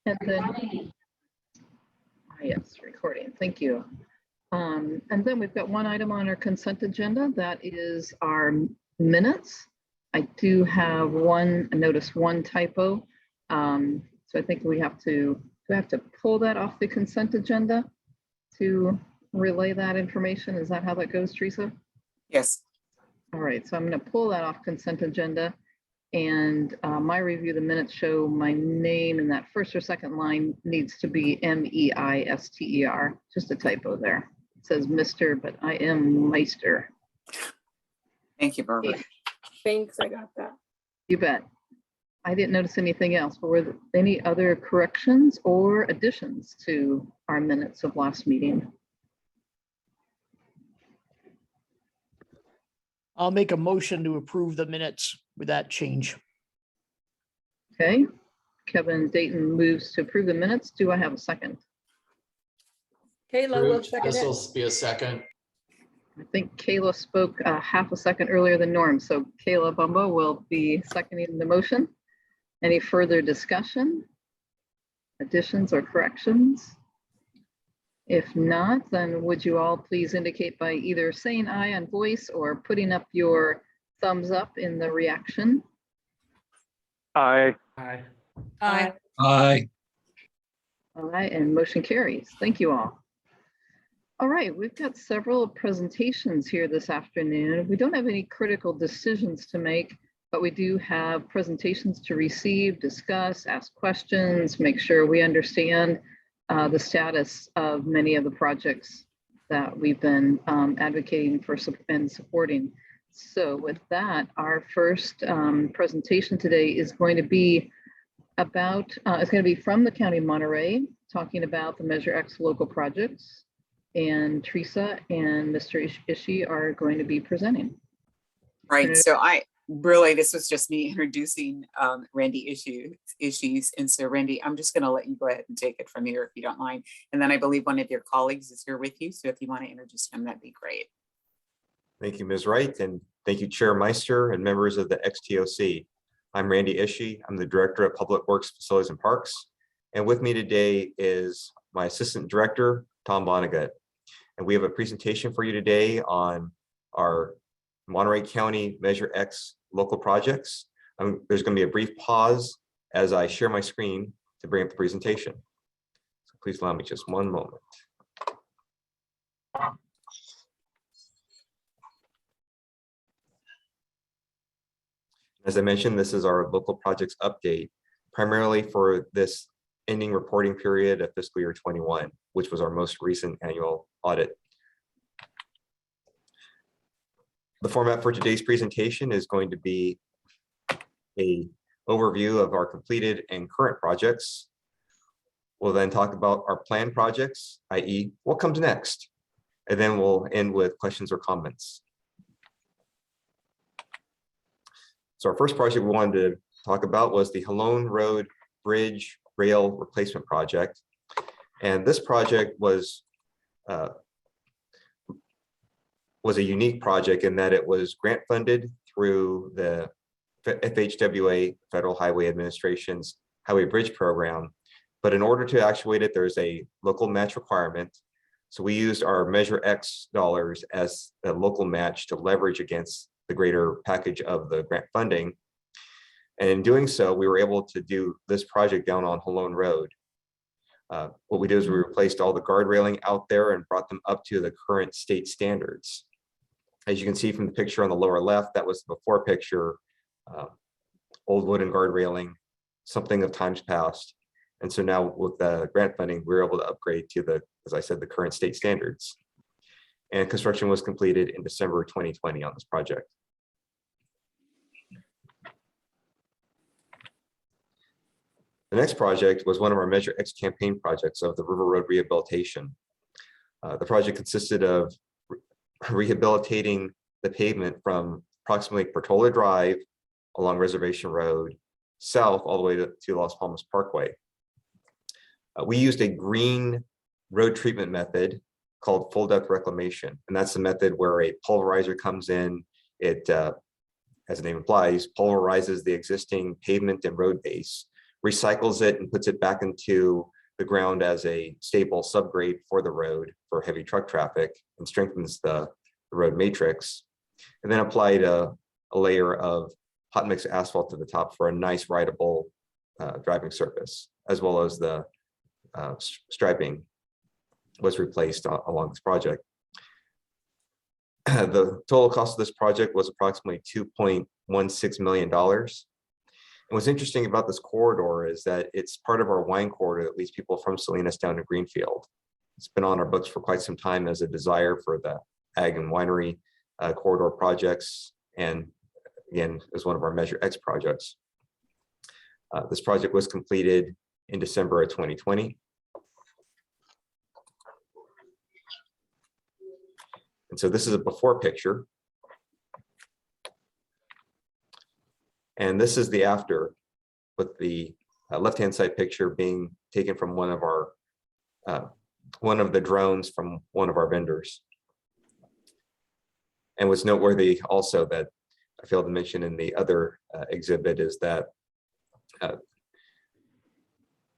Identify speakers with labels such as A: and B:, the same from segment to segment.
A: And then, yes, recording, thank you. And then we've got one item on our consent agenda, that is our minutes. I do have notice one typo. So I think we have to pull that off the consent agenda to relay that information. Is that how that goes, Teresa?
B: Yes.
A: All right, so I'm going to pull that off consent agenda, and my review of the minutes show my name in that first or second line needs to be M-E-I-S-T-E-R, just a typo there. It says Mr., but I am Meister.
B: Thank you, Barbara.
C: Thanks, I got that.
A: You bet. I didn't notice anything else, but were there any other corrections or additions to our minutes of last meeting?
D: I'll make a motion to approve the minutes with that change.
A: Okay, Kevin Dayton moves to approve the minutes. Do I have a second?
C: Kayla will second
E: This
C: it.
E: will be a second.
A: I think Kayla spoke half a second earlier than Norm, so Kayla Bumbo will be seconding the motion. Any further discussion, additions or corrections? If not, then would you all please indicate by either saying aye on voice or putting up your thumbs up in the reaction?
F: Aye.
E: Aye.
C: Aye.
G: Aye.
A: All right, and motion carries. Thank you all. All right, we've got several presentations here this afternoon. We don't have any critical decisions to make, but we do have presentations to receive, discuss, ask questions, make sure we understand the status of many of the projects that we've been advocating for and supporting. So with that, our first presentation today is going to be about, it's going to be from the County of Monterey, talking about the Measure X local projects. And Teresa and Mr. Ishii are going to be presenting.
B: Right. So this was just me introducing Randy Issues. And so Randy, I'm just going to let you go ahead and take it from here if you don't mind. And then I believe one of your colleagues is here with you. So if you want to introduce him, that'd be great.
H: Thank you, Ms. Wright, and thank you, Chair Meister and members of the XTOC. I'm Randy Ishii. I'm the Director of Public Works, Facilities and Parks. And with me today is my Assistant Director, Tom Vonnegut. And we have a presentation for you today on our Monterey County Measure X local projects. There's going to be a brief pause as I share my screen to bring up the presentation. So please allow me just one moment. As I mentioned, this is our local projects update, primarily for this ending reporting period of fiscal year 21, which was our most recent annual audit. The format for today's presentation is going to be an overview of our completed and current projects. We'll then talk about our planned projects, i.e. what comes next, and then we'll end with questions or comments. So our first project we wanted to talk about was the Halone Road Bridge Rail Replacement Project. And this project was a unique project in that it was grant funded through the FHWA, Federal Highway Administration's Highway Bridge Program. But in order to actuate it, there's a local match requirement. So we used our Measure X dollars as a local match to leverage against the greater package of the grant funding. And in doing so, we were able to do this project down on Halone Road. What we did is we replaced all the guard railing out there and brought them up to the current state standards. As you can see from the picture on the lower left, that was the before picture, old wooden guard railing, something of times past. And so now with the grant funding, we were able to upgrade to the, as I said, the current state standards. And construction was completed in December 2020 on this project. The next project was one of our Measure X campaign projects of the River Road rehabilitation. The project consisted of rehabilitating the pavement from approximately Portola Drive along Reservation Road, south all the way to Las Palmas Parkway. We used a green road treatment method called full depth reclamation. And that's the method where a pulverizer comes in, it, as the name implies, pulverizes the existing pavement and road base, recycles it and puts it back into the ground as a stable subgrade for the road for heavy truck traffic and strengthens the road matrix. And then applied a layer of hot mix asphalt to the top for a nice rideable driving surface, as well as the striping was replaced along this project. The total cost of this project was approximately $2.16 million. And what's interesting about this corridor is that it's part of our wine corridor that leads people from Salinas down to Greenfield. It's been on our books for quite some time as a desire for the ag and winery corridor projects, and again, is one of our Measure X projects. This project was completed in December of 2020. And so this is a before picture. And this is the after, with the left-hand side picture being taken from one of the drones from one of our vendors. And what's noteworthy also that I failed to mention in the other exhibit is that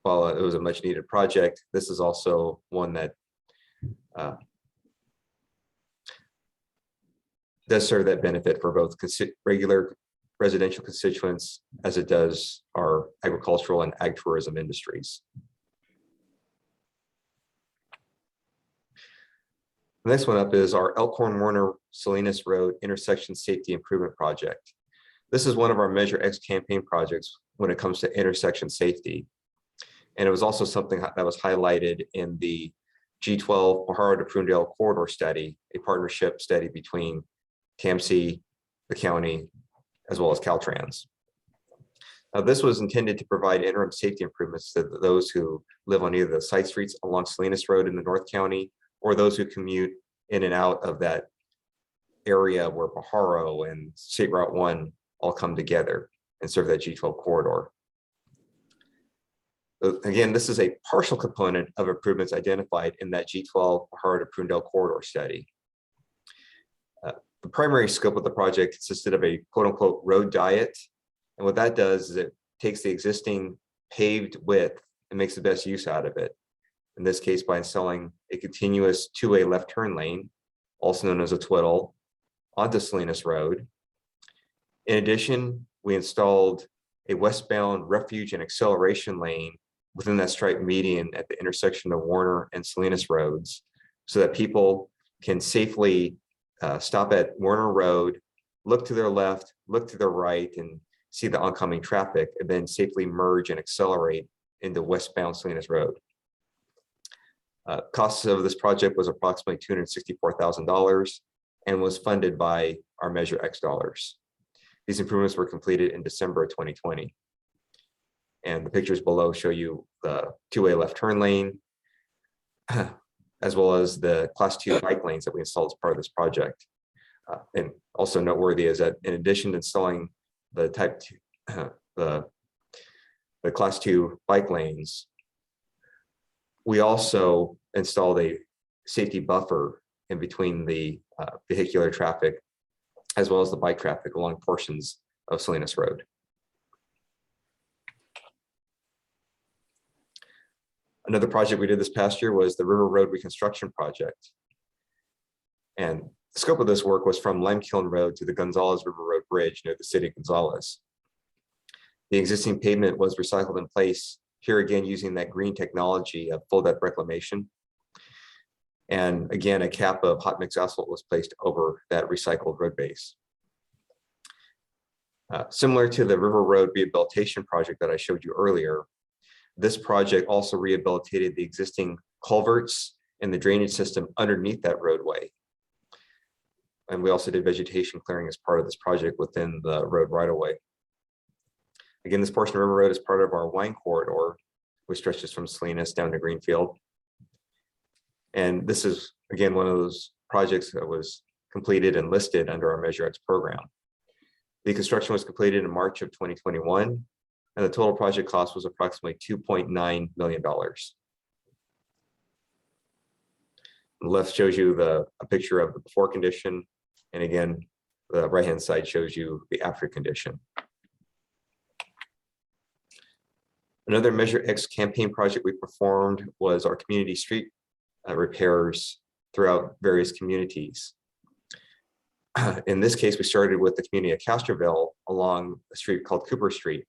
H: while it was a much needed project, this is also one that does serve that benefit for both regular residential constituents as it does our agricultural and ag tourism industries. The next one up is our Elkhorn Warner Salinas Road Intersection Safety Improvement Project. This is one of our Measure X campaign projects when it comes to intersection safety. And it was also something that was highlighted in the G12 Pajaro to Prunedale Corridor Study, a partnership study between TAMC, the county, as well as Caltrans. Now, this was intended to provide interim safety improvements to those who live on either the side streets along Salinas Road in the North County, or those who commute in and out of that area where Pajaro and State Route 1 all come together and serve that G12 corridor. Again, this is a partial component of improvements identified in that G12 Pajaro to Prunedale corridor study. The primary scope of the project consisted of a quote unquote road diet. And what that does is it takes the existing paved width and makes the best use out of it. In this case, by installing a continuous two-way left turn lane, also known as a twiddle, onto Salinas Road. In addition, we installed a westbound refuge and acceleration lane within that striped median at the intersection of Warner and Salinas Roads, so that people can safely stop at Warner Road, look to their left, look to their right, and see the oncoming traffic, and then safely merge and accelerate into westbound Salinas Road. Costs of this project was approximately $264,000 and was funded by our Measure X dollars. These improvements were completed in December of 2020. And the pictures below show you the two-way left turn lane, as well as the Class 2 bike lanes that we installed as part of this project. And also noteworthy is that in addition to installing the type 2, the Class 2 bike lanes, we also installed a safety buffer in between the vehicular traffic as well as the bike traffic along portions of Salinas Road. Another project we did this past year was the River Road Reconstruction Project. And the scope of this work was from Limekiln Road to the Gonzales River Road Bridge near the city of Gonzales. The existing pavement was recycled in place, here again using that green technology of full depth reclamation. And again, a cap of hot mix asphalt was placed over that recycled road base. Similar to the River Road Rehabilitation Project that I showed you earlier, this project also rehabilitated the existing culverts and the drainage system underneath that roadway. And we also did vegetation clearing as part of this project within the road right of way. Again, this portion of River Road is part of our wine corridor, which stretches from Salinas down to Greenfield. And this is, again, one of those projects that was completed and listed under our Measure X program. The construction was completed in March of 2021, and the total project cost was approximately $2.9 million. The left shows you a picture of the before condition, and again, the right-hand side shows you the after condition. Another Measure X campaign project we performed was our community street repairs throughout various communities. In this case, we started with the community of Castroville along a street called Cooper Street.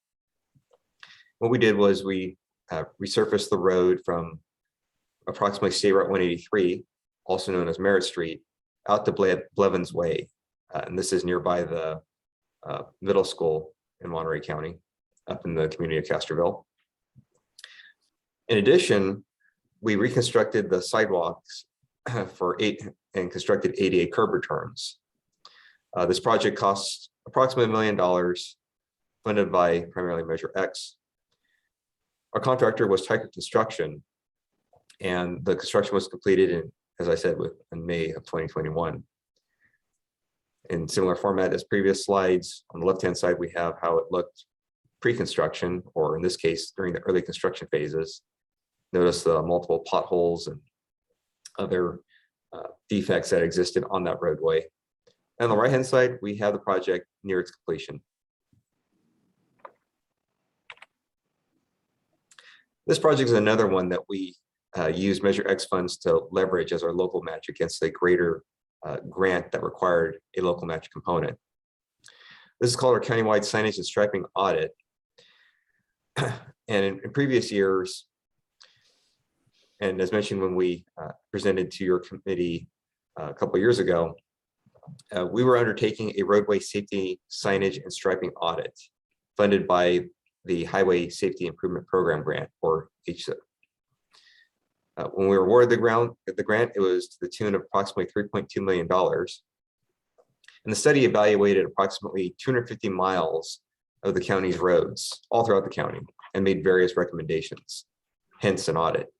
H: What we did was we resurfaced the road from approximately State Route 183, also known as Merritt Street, out to Blevins Way. And this is nearby the middle school in Monterey County, up in the community of Castroville. In addition, we reconstructed the sidewalks and constructed ADA curb returns. This project costs approximately $1 million, funded by primarily Measure X. Our contractor was Tiger Construction, and the construction was completed in, as I said, in May of 2021. In similar format as previous slides, on the left-hand side, we have how it looked pre-construction, or in this case, during the early construction phases. Notice the multiple potholes and other defects that existed on that roadway. And on the right-hand side, we have the project near its completion. This project is another one that we use Measure X funds to leverage as our local match against a greater grant that required a local match component. This is called our countywide signage and striping audit. And in previous years, and as mentioned when we presented to your committee a couple of years ago, we were undertaking a roadway safety signage and striping audit funded by the Highway Safety Improvement Program grant, or HSIP. When we were awarded the grant, it was to the tune of approximately $3.2 million. And the study evaluated approximately 250 miles of the county's roads all throughout the county and made various recommendations, hence an audit.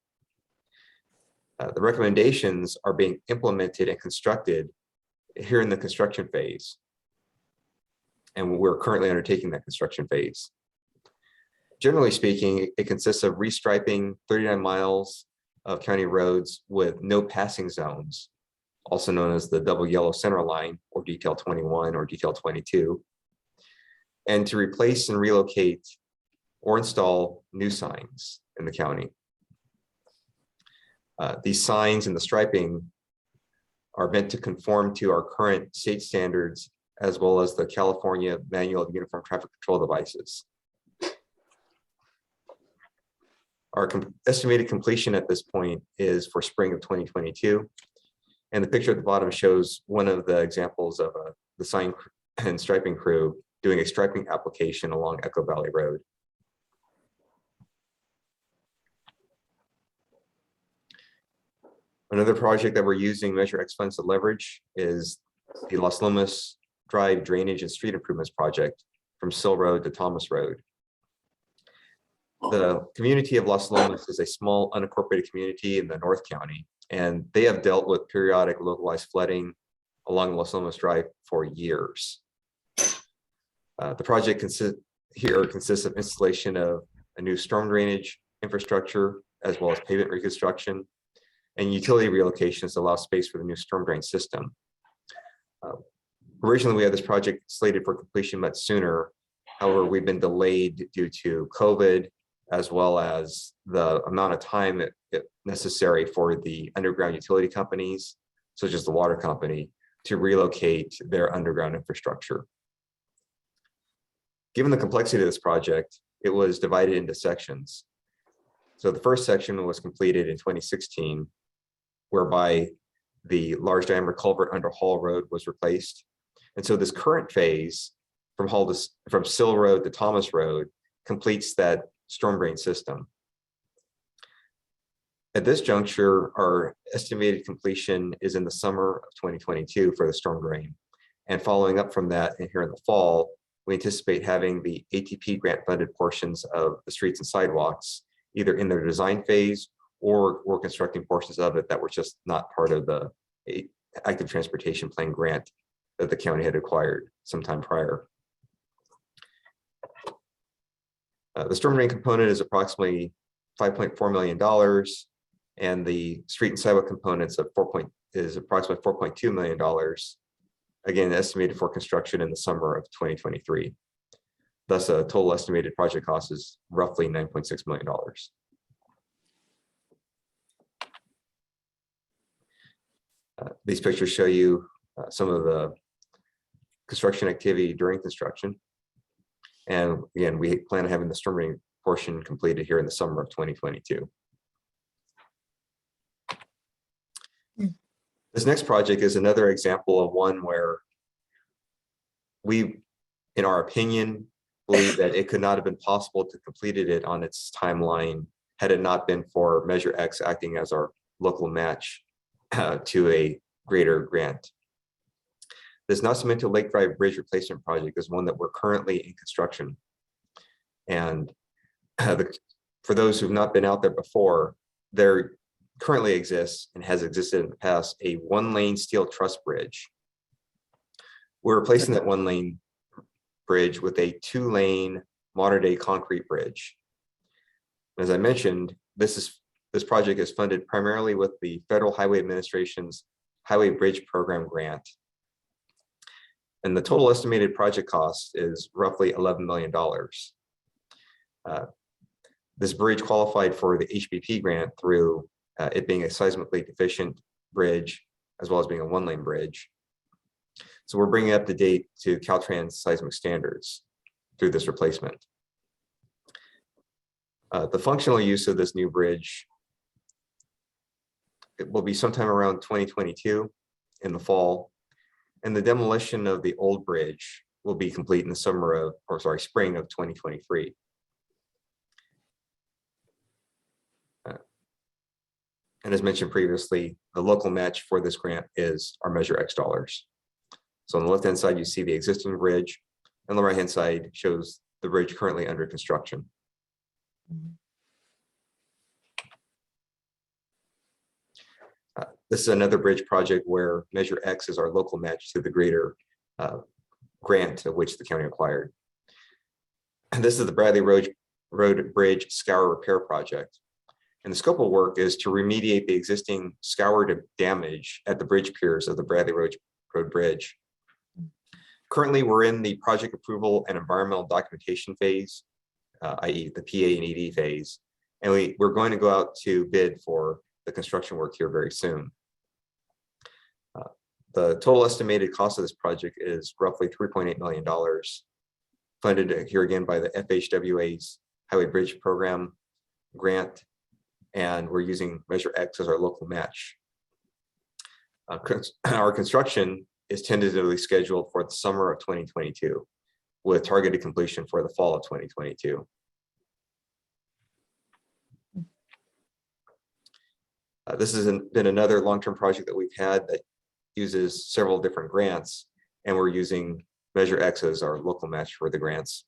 H: The recommendations are being implemented and constructed here in the construction phase. And we're currently undertaking that construction phase. Generally speaking, it consists of restriping 39 miles of county roads with no passing zones, also known as the double yellow center line, or detail 21 or detail 22, and to replace and relocate or install new signs in the county. These signs and the striping are meant to conform to our current state standards, as well as the California Manual of Uniform Traffic Control Devices. Our estimated completion at this point is for spring of 2022. And the picture at the bottom shows one of the examples of the sign and striping crew doing a striping application along Echo Valley Road. Another project that we're using Measure X funds to leverage is the Las Lomas Drive Drainage and Street Improvements Project from Sill Road to Thomas Road. The community of Las Lomas is a small unincorporated community in the North County, and they have dealt with periodic localized flooding along Las Lomas Drive for years. The project consists of installation of a new storm drainage infrastructure, as well as pavement reconstruction, and utility relocations to allow space for the new storm drain system. Originally, we had this project slated for completion much sooner. However, we've been delayed due to COVID, as well as the amount of time necessary for the underground utility companies, such as the water company, to relocate their underground infrastructure. Given the complexity of this project, it was divided into sections. So the first section was completed in 2016, whereby the large diameter culvert under Hall Road was replaced. And so this current phase from Sill Road to Thomas Road completes that storm drain system. At this juncture, our estimated completion is in the summer of 2022 for the storm drain. And following up from that, and here in the fall, we anticipate having the ATP grant funded portions of the streets and sidewalks either in their design phase, or we're constructing portions of it that were just not part of the active transportation plan grant that the county had acquired sometime prior. The storm drain component is approximately $5.4 million, and the street and sidewalk components is approximately $4.2 million. Again, estimated for construction in the summer of 2023. Thus, a total estimated project cost is roughly $9.6 million. These pictures show you some of the construction activity during construction. And again, we plan on having the storm drain portion completed here in the summer of 2022. This next project is another example of one where we, in our opinion, believe that it could not have been possible to complete it on its timeline had it not been for Measure X acting as our local match to a greater grant. This Nacimiento Lake Drive Bridge Replacement Project is one that we're currently in construction. And for those who've not been out there before, there currently exists and has existed in the past a one-lane steel truss bridge. We're replacing that one-lane bridge with a two-lane modern-day concrete bridge. As I mentioned, this project is funded primarily with the Federal Highway Administration's Highway Bridge Program grant. And the total estimated project cost is roughly $11 million. This bridge qualified for the HBP grant through it being a seismically deficient bridge, as well as being a one-lane bridge. So we're bringing it up to date to Caltrans seismic standards through this replacement. The functional use of this new bridge, it will be sometime around 2022 in the fall, and the demolition of the old bridge will be complete in the spring of 2023. And as mentioned previously, the local match for this grant is our Measure X dollars. So on the left-hand side, you see the existing bridge, and the right-hand side shows the bridge currently under construction. This is another bridge project where Measure X is our local match to the greater grant of which the county acquired. And this is the Bradley Road Bridge Scour Repair Project. And the scope of work is to remediate the existing scour damage at the bridge piers of the Bradley Road Bridge. Currently, we're in the project approval and environmental documentation phase, i.e. the PA and ED phase. And we're going to go out to bid for the construction work here very soon. The total estimated cost of this project is roughly $3.8 million, funded here again by the FHWA's Highway Bridge Program grant, and we're using Measure X as our local match. Our construction is tentatively scheduled for the summer of 2022, with targeted completion for the fall of 2022. This has been another long-term project that we've had that uses several different grants, and we're using Measure X as our local match for the grants.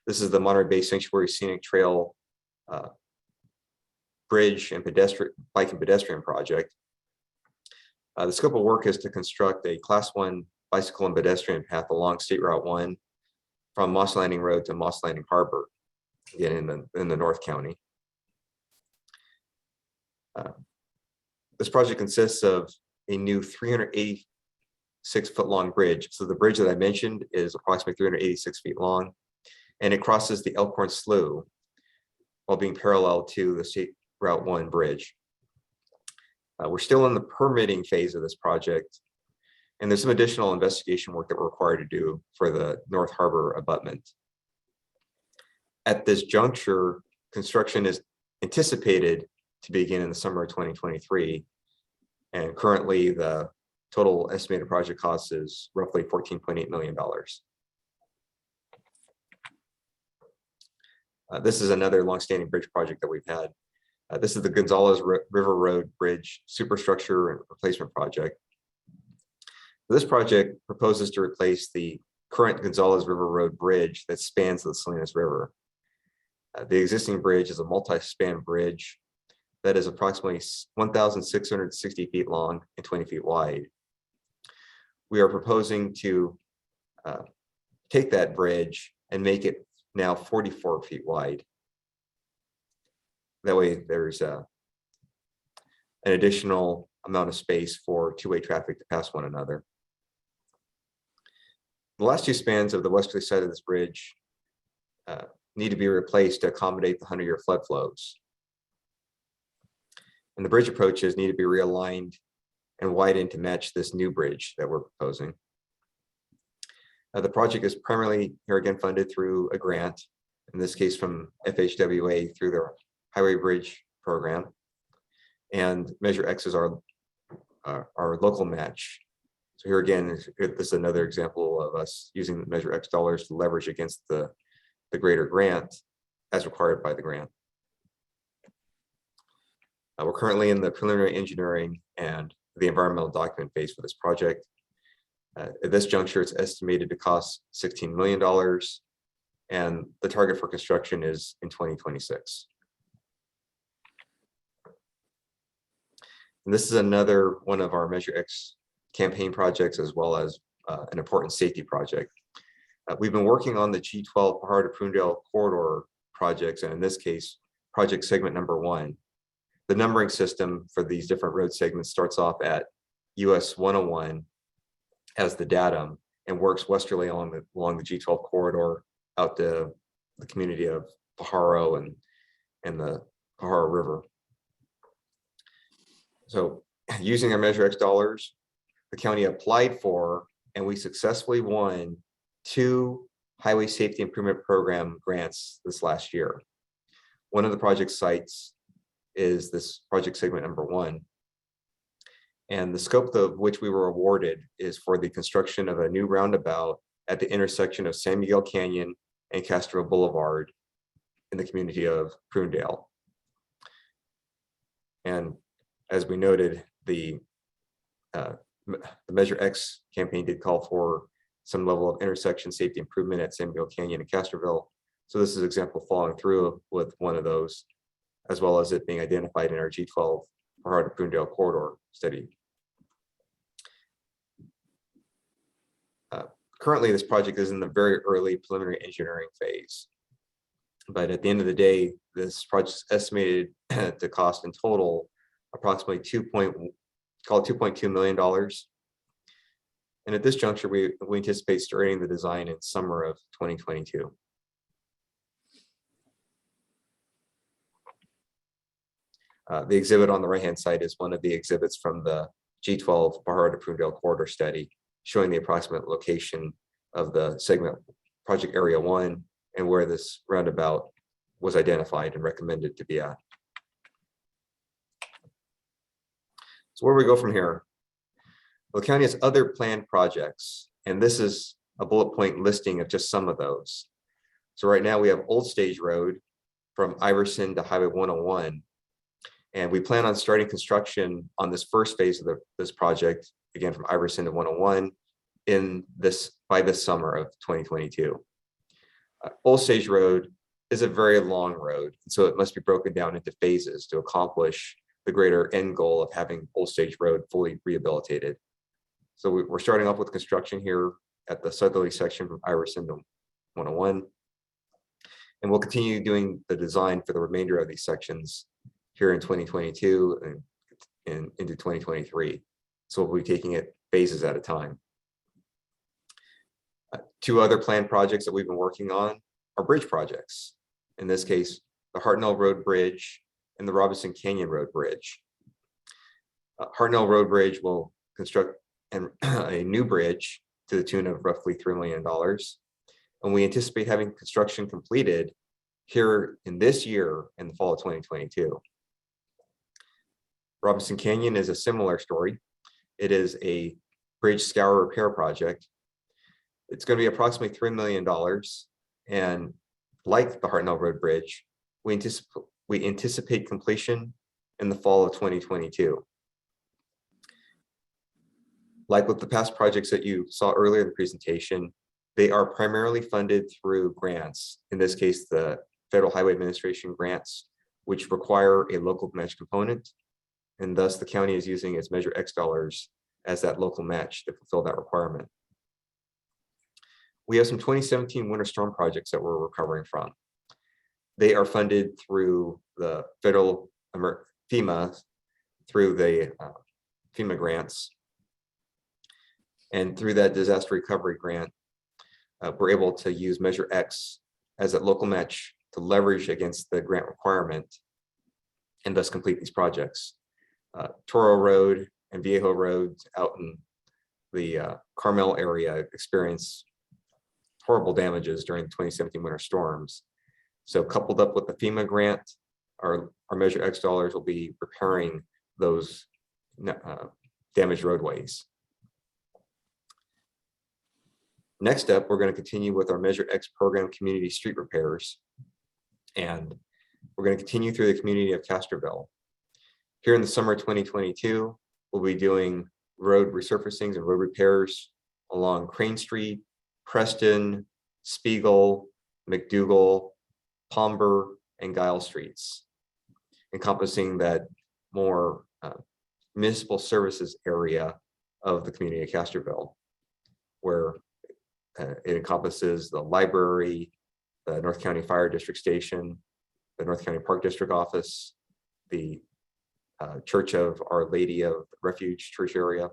H: This is the Monterey Bay Sanctuary Scenic Trail Bridge and Bike and Pedestrian Project. The scope of work is to construct a Class 1 bicycle and pedestrian path along State Route 1 from Moss Landing Road to Moss Landing Harbor, again in the North County. This project consists of a new 386-foot long bridge. So the bridge that I mentioned is approximately 386 feet long, and it crosses the Elkhorn Slough while being parallel to the State Route 1 bridge. We're still in the permitting phase of this project, and there's some additional investigation work that we're required to do for the North Harbor abutment. At this juncture, construction is anticipated to begin in the summer of 2023, and currently the total estimated project cost is roughly $14.8 million. This is another longstanding bridge project that we've had. This is the Gonzales River Road Bridge Superstructure and Replacement Project. This project proposes to replace the current Gonzales River Road Bridge that spans the Salinas River. The existing bridge is a multi-span bridge that is approximately 1,660 feet long and 20 feet wide. We are proposing to take that bridge and make it now 44 feet wide. That way there's an additional amount of space for two-way traffic to pass one another. The last two spans of the westerly side of this bridge need to be replaced to accommodate the 100-year flood flows. And the bridge approaches need to be realigned and widened to match this new bridge that we're proposing. The project is primarily here again funded through a grant, in this case from FHWA through their Highway Bridge program. And Measure X is our local match. So here again, this is another example of us using Measure X dollars to leverage against the greater grant as required by the grant. We're currently in the preliminary engineering and the environmental document phase for this project. At this juncture, it's estimated to cost $16 million, and the target for construction is in 2026. And this is another one of our Measure X campaign projects, as well as an important safety project. We've been working on the G12 Pajaro to Prunedale corridor projects, and in this case, project segment number 1. The numbering system for these different road segments starts off at US 101 as the datum and works westerly along the G12 corridor out to the community of Pajaro and the Pajaro River. So using our Measure X dollars, the county applied for and we successfully won 2 Highway Safety Improvement Program grants this last year. One of the project sites is this project segment number 1. And the scope of which we were awarded is for the construction of a new roundabout at the intersection of San Miguel Canyon and Castro Boulevard in the community of Prunedale. And as we noted, the Measure X campaign did call for some level of intersection safety improvement at San Miguel Canyon and Castroville. So this is an example following through with one of those, as well as it being identified in our G12 Pajaro to Prunedale corridor study. Currently, this project is in the very early preliminary engineering phase. But at the end of the day, this project is estimated to cost in total approximately $2.2 million. And at this juncture, we anticipate starting the design in summer of 2022. The exhibit on the right-hand side is one of the exhibits from the G12 Pajaro to Prunedale corridor study, showing the approximate location of the segment project area 1 and where this roundabout was identified and recommended to be at. So where do we go from here? Well, the county has other planned projects, and this is a bullet point listing of just some of those. So right now we have Old Stage Road from Iverson to Highway 101. And we plan on starting construction on this first phase of this project, again from Iverson to 101, by this summer of 2022. Old Stage Road is a very long road, and so it must be broken down into phases to accomplish the greater end goal of having Old Stage Road fully rehabilitated. So we're starting off with construction here at the southerly section from Iverson to 101, and we'll continue doing the design for the remainder of these sections here in 2022 and into 2023. So we'll be taking it phases at a time. 2 other planned projects that we've been working on are bridge projects. In this case, the Hartnell Road Bridge and the Robinson Canyon Road Bridge. Hartnell Road Bridge will construct a new bridge to the tune of roughly $3 million. And we anticipate having construction completed here in this year in the fall of 2022. Robinson Canyon is a similar story. It is a bridge scour repair project. It's going to be approximately $3 million. And like the Hartnell Road Bridge, we anticipate completion in the fall of 2022. Like with the past projects that you saw earlier in the presentation, they are primarily funded through grants. In this case, the Federal Highway Administration grants, which require a local match component. And thus the county is using its Measure X dollars as that local match to fulfill that requirement. We have some 2017 winter storm projects that we're recovering from. They are funded through the federal FEMA, through the FEMA grants. And through that disaster recovery grant, we're able to use Measure X as a local match to leverage against the grant requirement and thus complete these projects. Toro Road and Viejo Road out in the Carmel area experienced horrible damages during the 2017 winter storms. So coupled up with the FEMA grant, our Measure X dollars will be repairing those damaged roadways. Next up, we're going to continue with our Measure X program, community street repairs. And we're going to continue through the community of Castroville. Here in the summer of 2022, we'll be doing road resurfacings and road repairs along Crane Street, Preston, Spiegel, McDougal, Palmer, and Guile Streets, encompassing that more municipal services area of the community of Castroville, where it encompasses the library, the North County Fire District Station, the North County Park District Office, the Church of Our Lady of Refuge Church area.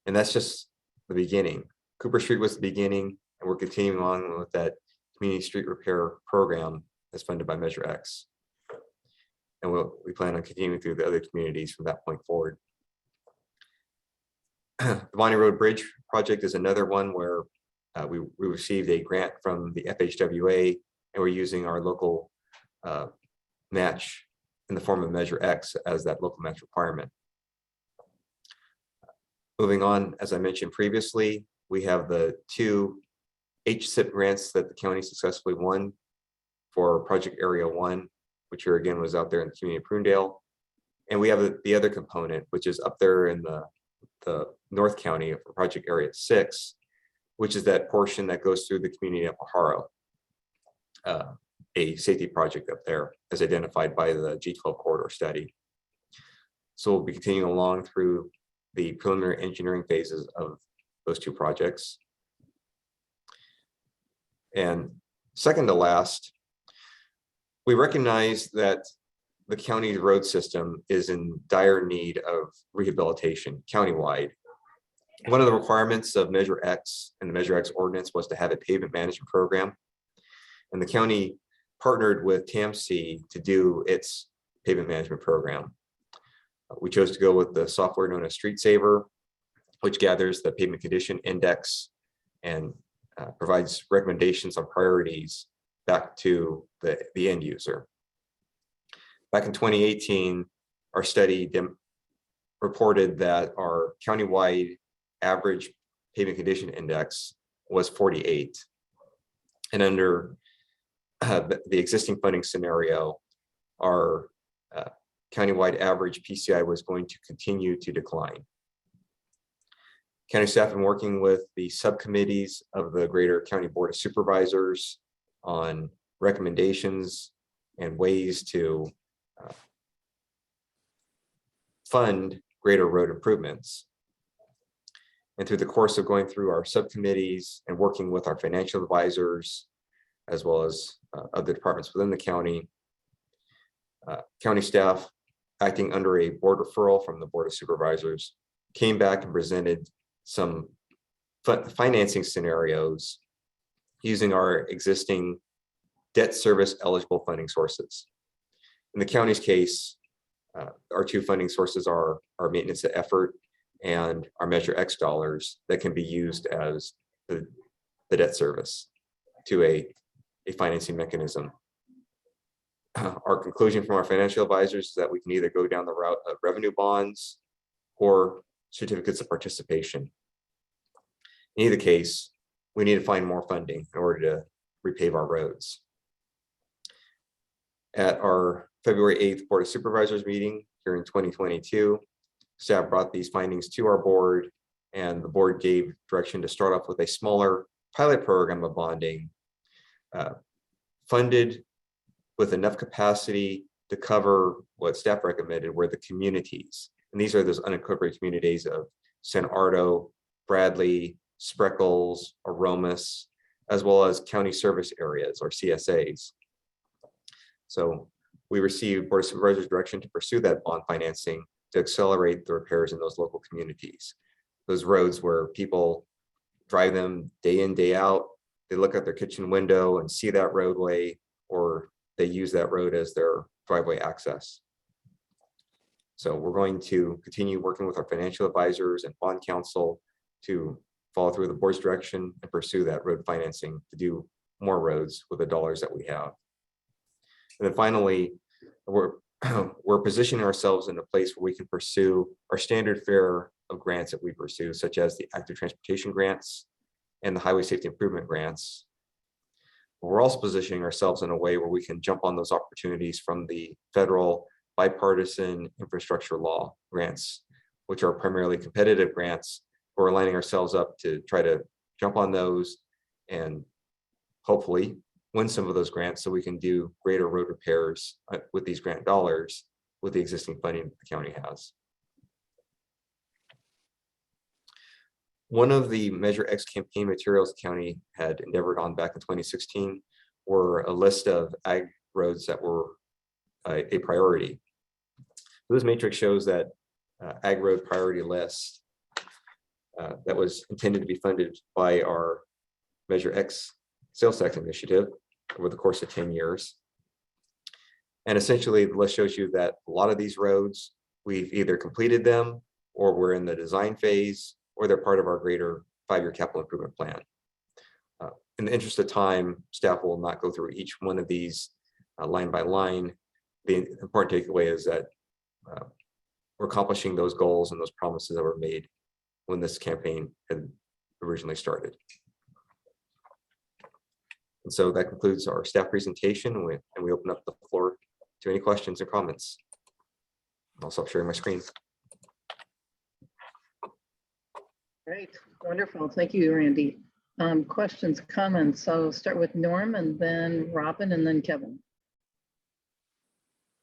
H: And that's just the beginning. Cooper Street was the beginning, and we're continuing on with that community street repair program that's funded by Measure X. And we plan on continuing through the other communities from that point forward. The Bonnie Road Bridge project is another one where we received a grant from the FHWA, and we're using our local match in the form of Measure X as that local match requirement. Moving on, as I mentioned previously, we have the 2 HSIP grants that the county successfully won for Project Area 1, which here again was out there in the community of Prunedale. And we have the other component, which is up there in the North County for Project Area 6, which is that portion that goes through the community of Pajaro, a safety project up there as identified by the G12 corridor study. So we'll be continuing along through the preliminary engineering phases of those 2 projects. And second to last, we recognize that the county's road system is in dire need of rehabilitation countywide. One of the requirements of Measure X and the Measure X ordinance was to have a pavement management program. And the county partnered with TAMC to do its pavement management program. We chose to go with the software known as Street Saver, which gathers the pavement condition index and provides recommendations on priorities back to the end user. Back in 2018, our study reported that our countywide average pavement condition index was 48. And under the existing funding scenario, our countywide average PCI was going to continue to decline. County staff been working with the subcommittees of the Greater County Board of Supervisors on recommendations and ways to fund greater road improvements. And through the course of going through our subcommittees and working with our financial advisors, as well as other departments within the county, county staff acting under a board referral from the Board of Supervisors came back and presented some financing scenarios using our existing debt service eligible funding sources. In the county's case, our 2 funding sources are our maintenance of effort and our Measure X dollars that can be used as the debt service to a financing mechanism. Our conclusion from our financial advisors is that we can either go down the route of revenue bonds or certificates of participation. In either case, we need to find more funding in order to repave our roads. At our February 8th Board of Supervisors meeting here in 2022, staff brought these findings to our board, and the board gave direction to start off with a smaller pilot program of bonding funded with enough capacity to cover what staff recommended were the communities. And these are those unincorporated communities of San Ardo, Bradley, Spreckles, Aromas, as well as county service areas or CSAs. So we received Board of Supervisors direction to pursue that bond financing to accelerate the repairs in those local communities. Those roads where people drive them day in, day out, they look at their kitchen window and see that roadway, or they use that road as their driveway access. So we're going to continue working with our financial advisors and bond counsel to follow through the board's direction and pursue that road financing to do more roads with the dollars that we have. And then finally, we're positioning ourselves in a place where we can pursue our standard fare of grants that we pursue, such as the active transportation grants and the highway safety improvement grants. We're also positioning ourselves in a way where we can jump on those opportunities from the federal bipartisan infrastructure law grants, which are primarily competitive grants. We're lining ourselves up to try to jump on those and hopefully win some of those grants so we can do greater road repairs with these grant dollars with the existing funding the county has. One of the Measure X campaign materials the county had endeavored on back in 2016 were a list of ag roads that were a priority. This matrix shows that ag road priority list that was intended to be funded by our Measure X sales tax initiative over the course of 10 years. And essentially the list shows you that a lot of these roads, we've either completed them or we're in the design phase, or they're part of our greater 5-year capital improvement plan. In the interest of time, staff will not go through each one of these line by line. The important takeaway is that we're accomplishing those goals and those promises that were made when this campaign had originally started. And so that concludes our staff presentation, and we open up the floor to any questions or comments. I'll stop sharing my screen.
A: Great, wonderful. Thank you, Randy. Questions, comments? I'll start with Norm and then Robin and then Kevin.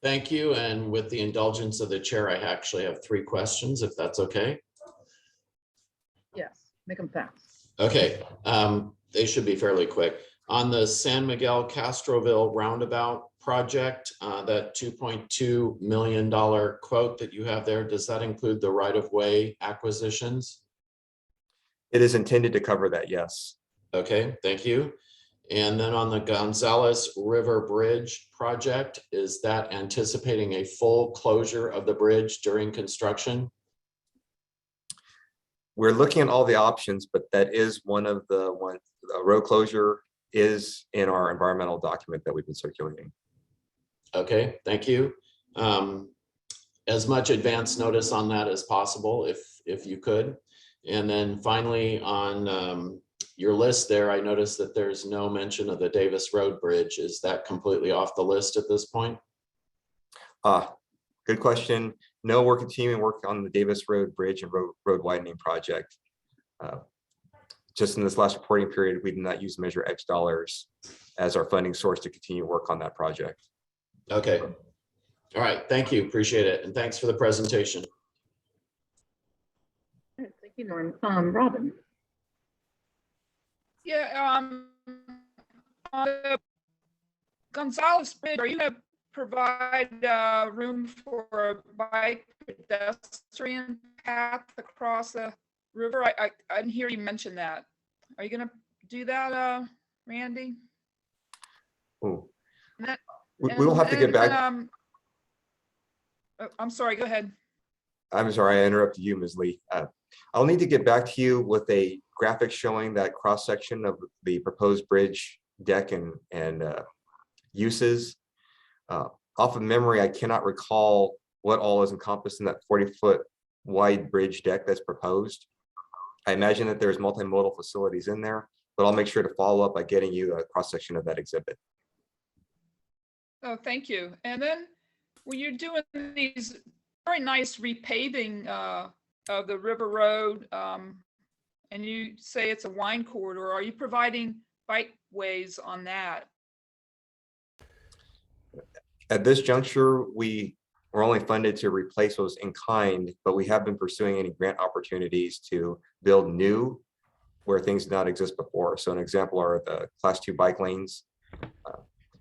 E: Thank you. And with the indulgence of the chair, I actually have 3 questions, if that's okay.
A: Yes, make them fast.
E: Okay, they should be fairly quick. On the San Miguel Castroville roundabout project, that $2.2 million quote that you have there, does that include the right-of-way acquisitions?
H: It is intended to cover that, yes.
E: Okay, thank you. And then on the Gonzales River Bridge project, is that anticipating a full closure of the bridge during construction?
H: We're looking at all the options, but that is one of the ones. The road closure is in our environmental document that we've been circulating.
E: Okay, thank you. As much advance notice on that as possible, if you could. And then finally, on your list there, I noticed that there's no mention of the Davis Road Bridge. Is that completely off the list at this point?
H: Good question. No, we're continuing work on the Davis Road Bridge and road widening project. Just in this last reporting period, we did not use Measure X dollars as our funding source to continue work on that project.
E: Okay. All right. Thank you. Appreciate it. And thanks for the presentation.
A: Thank you, Norm. Robin.
G: Yeah, on the Gonzales Bridge, are you going to provide room for a bike pedestrian path across the river? I didn't hear you mention that. Are you going to do that, Randy?
H: Ooh.
G: That,
H: we will have to get back.
G: I'm sorry, go ahead.
H: I'm sorry, I interrupted you, Ms. Lee. I'll need to get back to you with a graphic showing that cross-section of the proposed bridge deck and uses. Off of memory, I cannot recall what all is encompassed in that 40-foot wide bridge deck that's proposed. I imagine that there's multimodal facilities in there, but I'll make sure to follow up by getting you a cross-section of that exhibit.
G: Oh, thank you. And then when you're doing these very nice repaving of the river road, and you say it's a wine corridor, are you providing bikeways on that?
H: At this juncture, we're only funded to replace those in kind, but we have been pursuing any grant opportunities to build new where things did not exist before. So an example are the Class 2 bike lanes.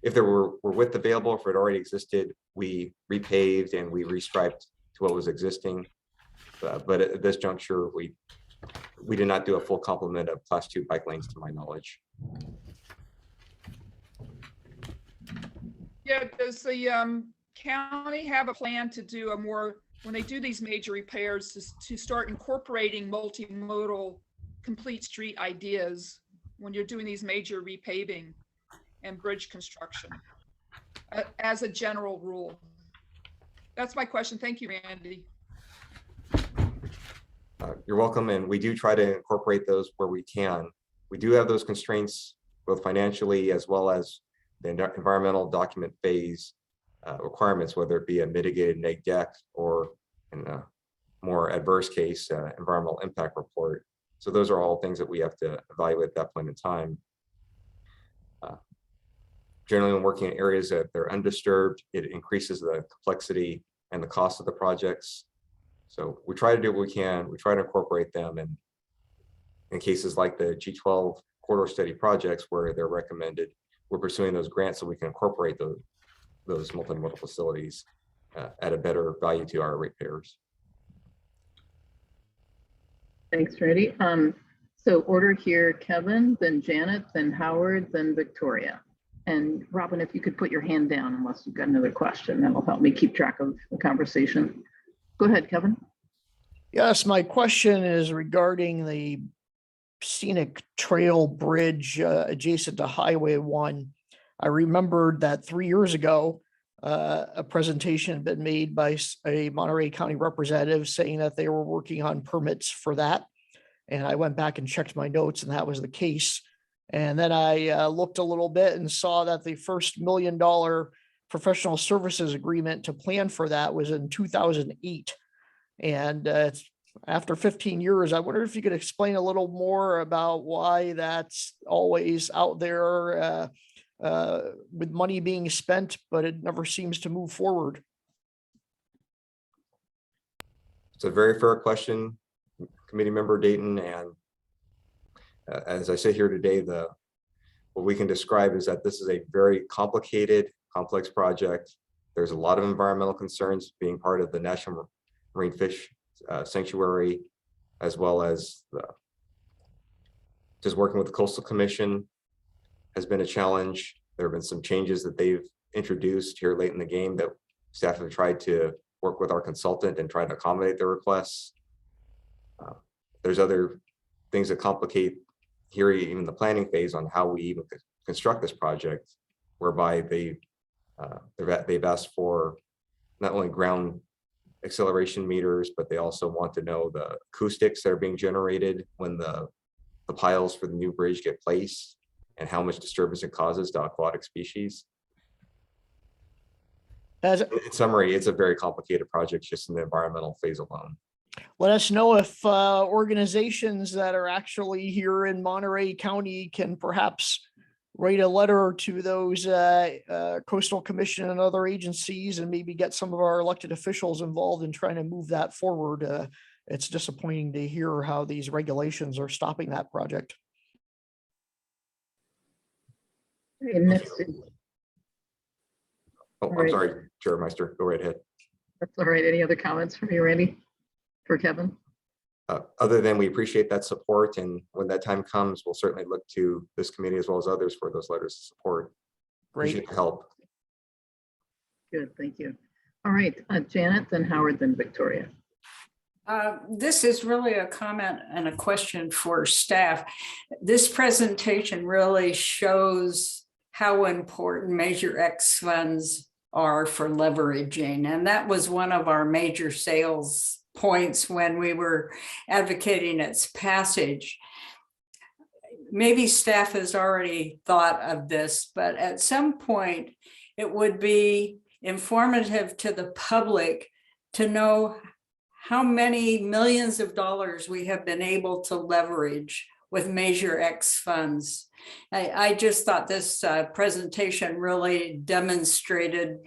H: If there were width available, if it already existed, we repaved and we restriped to what was existing. But at this juncture, we we did not do a full complement of class 2 bike lanes to my knowledge.
G: Yeah, does the county have a plan to do a more, when they do these major repairs, to start incorporating multimodal complete street ideas when you're doing these major repaving and bridge construction as a general rule? That's my question. Thank you, Randy.
H: You're welcome, and we do try to incorporate those where we can. We do have those constraints both financially as well as the environmental document phase requirements, whether it be a mitigated neg deck or in a more adverse case, environmental impact report. So those are all things that we have to evaluate at that point in time. Generally, when working in areas that they're undisturbed, it increases the complexity and the cost of the projects. So we try to do what we can. We try to incorporate them, and in cases like the G12 corridor study projects where they're recommended, we're pursuing those grants so we can incorporate those multimodal facilities at a better value to our ratepayers.
A: Thanks, Randy. So order here, Kevin, then Janet, then Howard, then Victoria. And Robin, if you could put your hand down unless you've got another question, that'll help me keep track of the conversation. Go ahead, Kevin.
D: Yes, my question is regarding the scenic trail bridge adjacent to Highway 1. I remembered that 3 years ago, a presentation had been made by a Monterey County representative saying that they were working on permits for that. And I went back and checked my notes, and that was the case. And then I looked a little bit and saw that the first $1 million professional services agreement to plan for that was in 2008. And after 15 years, I wonder if you could explain a little more about why that's always out there with money being spent, but it never seems to move forward.
H: It's a very fair question, Committee Member Dayton, and as I sit here today, what we can describe is that this is a very complicated, complex project. There's a lot of environmental concerns being part of the National Marine Fish Sanctuary, as well as just working with the Coastal Commission has been a challenge. There have been some changes that they've introduced here late in the game that staff have tried to work with our consultant and try to accommodate their requests. There's other things that complicate here, even the planning phase on how we even construct this project, whereby they've asked for not only ground acceleration meters, but they also want to know the acoustics that are being generated when the piles for the new bridge get placed and how much disturbance it causes to aquatic species. In summary, it's a very complicated project just in the environmental phase alone.
D: Let us know if organizations that are actually here in Monterey County can perhaps write a letter to those Coastal Commission and other agencies and maybe get some of our elected officials involved in trying to move that forward. It's disappointing to hear how these regulations are stopping that project.
A: And next,
H: Oh, I'm
A: right.
H: sorry, Chair Meister, go right ahead.
A: that's all right. Any other comments from you, Randy, for Kevin?
H: Other than we appreciate that support, and when that time comes, we'll certainly look to this committee as well as others for those letters of support.
D: Great.
H: Appreciate the help.
A: Good, thank you. All right, Janet, then Howard, then Victoria.
I: This is really a comment and a question for staff. This presentation really shows how important Measure X funds are for leveraging. And that was one of our major sales points when we were advocating its passage. Maybe staff has already thought of this, but at some point it would be informative to the public to know how many millions of dollars we have been able to leverage with Measure X funds. I just thought this presentation really demonstrated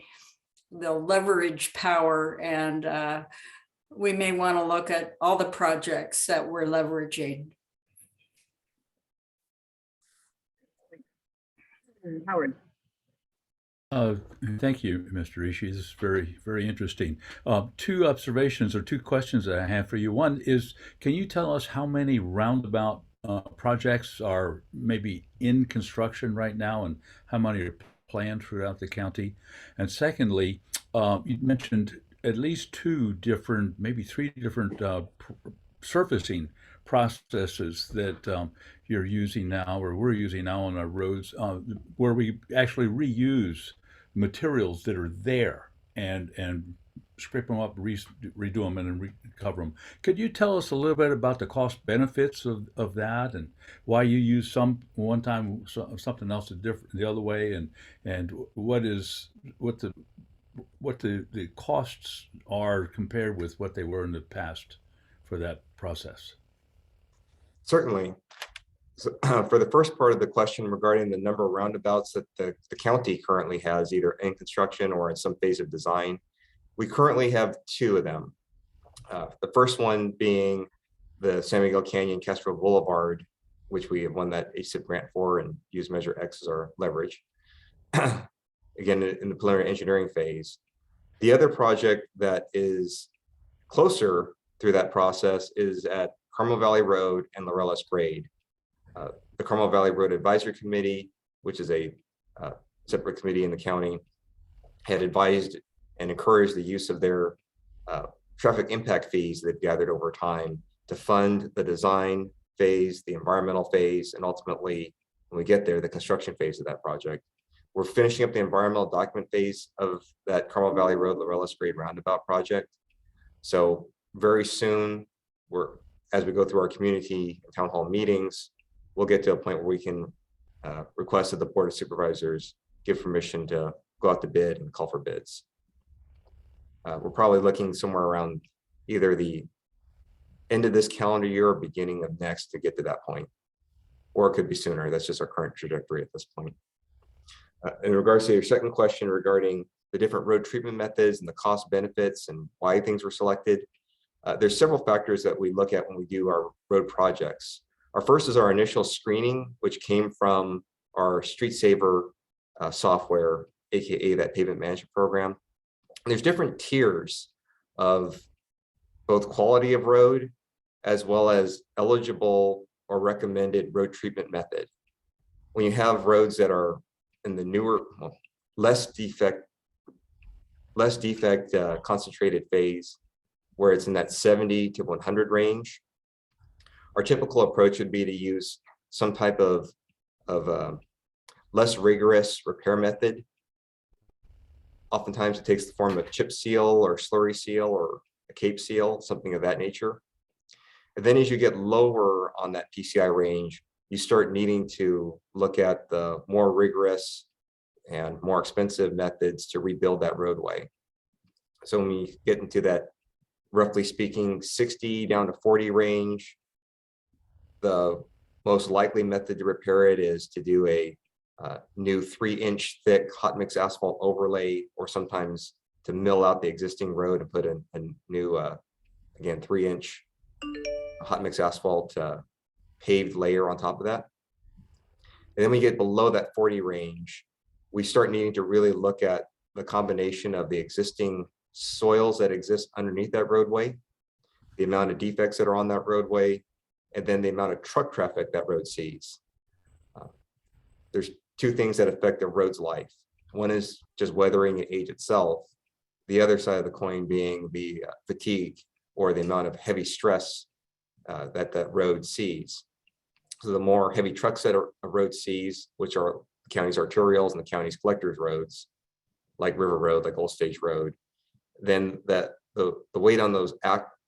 I: the leverage power, and we may want to look at all the projects that we're leveraging.
A: Howard.
J: Uh, Thank you, Mr. Ishii. This is very, very interesting. Two observations or two questions that I have for you. One is, can you tell us how many roundabout projects are maybe in construction right now and how many are planned throughout the county? And secondly, you mentioned at least two different, maybe three different surfacing processes that you're using now or we're using now on our roads where we actually reuse materials that are there and scrape them up, redo them, and recover them. Could you tell us a little bit about the cost benefits of that and why you use some one time something else different the other way, and what the costs are compared with what they were in the past for that process?
H: Certainly. So, for the first part of the question regarding the number of roundabouts that the county currently has, either in construction or in some phase of design, we currently have two of them. The first one being the San Miguel Canyon Castro Boulevard, which we have won that HSIP grant for and use Measure X as our leverage. Again, in the preliminary engineering phase. The other project that is closer through that process is at Carmel Valley Road and Laureles Grade. The Carmel Valley Road Advisory Committee, which is a separate committee in the county, had advised and encouraged the use of their traffic impact fees they've gathered over time to fund the design phase, the environmental phase, and ultimately, when we get there, the construction phase of that project. We're finishing up the environmental document phase of that Carmel Valley Road Laureles Grade roundabout project. So very soon, as we go through our community and town hall meetings, we'll get to a point where we can request that the Board of Supervisors give permission to go out to bid and call for bids. We're probably looking somewhere around either the end of this calendar year or beginning of next to get to that point, or it could be sooner. That's just our current trajectory at this point. In regards to your second question regarding the different road treatment methods and the cost benefits and why things were selected, there's several factors that we look at when we do our road projects. Our first is our initial screening, which came from our Street Saver software, AKA that pavement management program. And there's different tiers of both quality of road as well as eligible or recommended road treatment method. When you have roads that are in the newer, less defect concentrated phase, where it's in that 70 to 100 range, our typical approach would be to use some type of less rigorous repair method. Oftentimes it takes the form of chip seal or slurry seal or a cape seal, something of that nature. And then as you get lower on that PCI range, you start needing to look at the more rigorous and more expensive methods to rebuild that roadway. So when we get into that, roughly speaking, 60 down to 40 range, the most likely method to repair it is to do a new 3-inch thick hot mix asphalt overlay, or sometimes to mill out the existing road and put in a new, again, 3-inch hot mix asphalt paved layer on top of that. And then we get below that 40 range, we start needing to really look at the combination of the existing soils that exist underneath that roadway, the amount of defects that are on that roadway, and then the amount of truck traffic that road sees. There's two things that affect the road's life. One is just weathering and age itself. The other side of the coin being the fatigue or the amount of heavy stress that that road sees. So the more heavy trucks that a road sees, which are the county's arterials and the county's collectors roads, like River Road, like Old Stage Road, then that the weight on those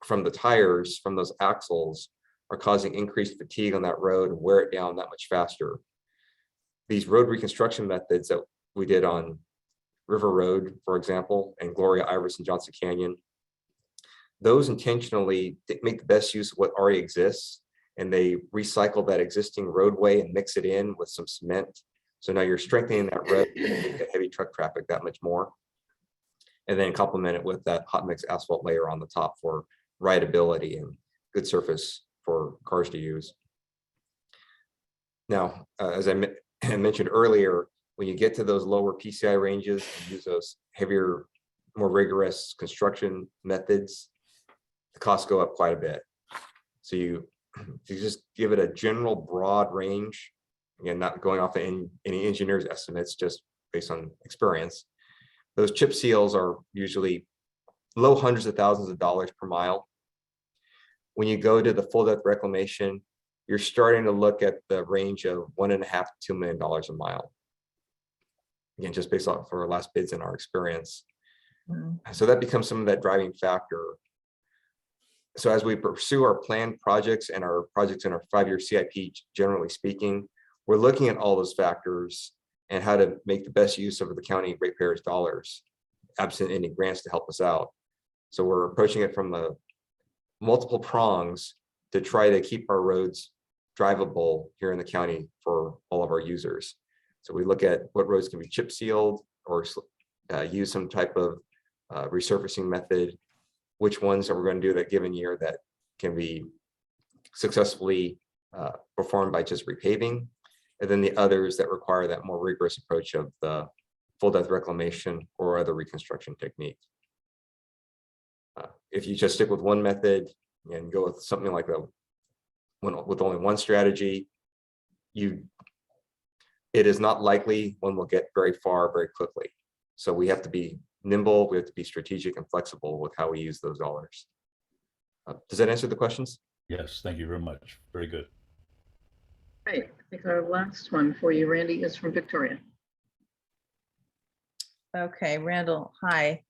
H: from the tires, from those axles, are causing increased fatigue on that road and wear it down that much faster. These road reconstruction methods that we did on River Road, for example, and Gloria Iverson Johnson Canyon, those intentionally make the best use of what already exists, and they recycle that existing roadway and mix it in with some cement. So now you're strengthening that road, the heavy truck traffic that much more, and then complement it with that hot mix asphalt layer on the top for rideability and good surface for cars to use. Now, as I mentioned earlier, when you get to those lower PCI ranges and use those heavier, more rigorous construction methods, the costs go up quite a bit. So you just give it a general broad range, again, not going off of any engineer's estimates, just based on experience. Those chip seals are usually low hundreds of thousands of dollars per mile. When you go to the full depth reclamation, you're starting to look at the range of $1.5 to $2 million a mile. Again, just based on for our last bids and our experience. So that becomes some of that driving factor. So as we pursue our planned projects and our projects in our 5-year CIP, generally speaking, we're looking at all those factors and how to make the best use of the county ratepayers' dollars, absent any grants to help us out. So we're approaching it from the multiple prongs to try to keep our roads drivable here in the county for all of our users. So we look at what roads can be chip sealed or use some type of resurfacing method, which ones are we going to do that given year that can be successfully performed by just repaving, and then the others that require that more rigorous approach of the full depth reclamation or other reconstruction technique. If you just stick with one method and go with something like with only one strategy, it is not likely one will get very far very quickly. So we have to be nimble, we have to be strategic and flexible with how we use those dollars. Does that answer the questions?
J: Yes, thank you very much. Very good.
A: Right, I think our last one for you, Randy, is from Victoria.
K: Okay, Randall, hi.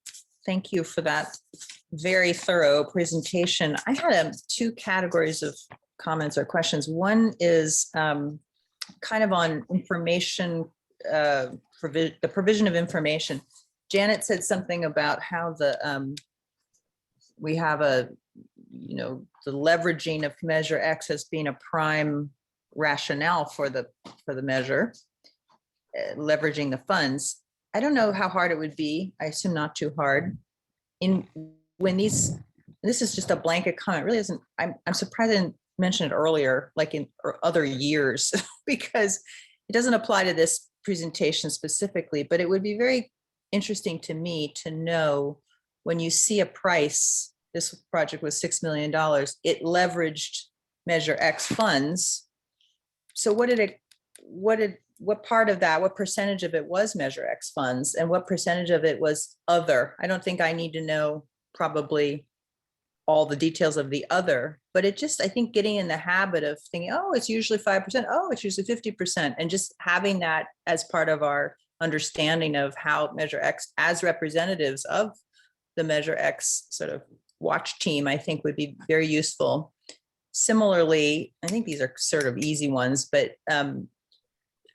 K: Thank you for that very thorough presentation. I had two categories of comments or questions. One is kind of on information, the provision of information. Janet said something about how we have the leveraging of Measure X as being a prime rationale for the measure, leveraging the funds. I don't know how hard it would be. I assume not too hard. This is just a blanket comment. It really isn't. I'm surprised I didn't mention it earlier, like in other years, because it doesn't apply to this presentation specifically, but it would be very interesting to me to know when you see a price, this project was $6 million, it leveraged Measure X funds. So what part of that, what percentage of it was Measure X funds and what percentage of it was other? I don't think I need to know probably all the details of the other, but it just, I think getting in the habit of thinking, oh, it's usually 5%, oh, it's usually 50%, and just having that as part of our understanding of how Measure X as representatives of the Measure X sort of watch team, I think would be very useful. Similarly, I think these are sort of easy ones, but on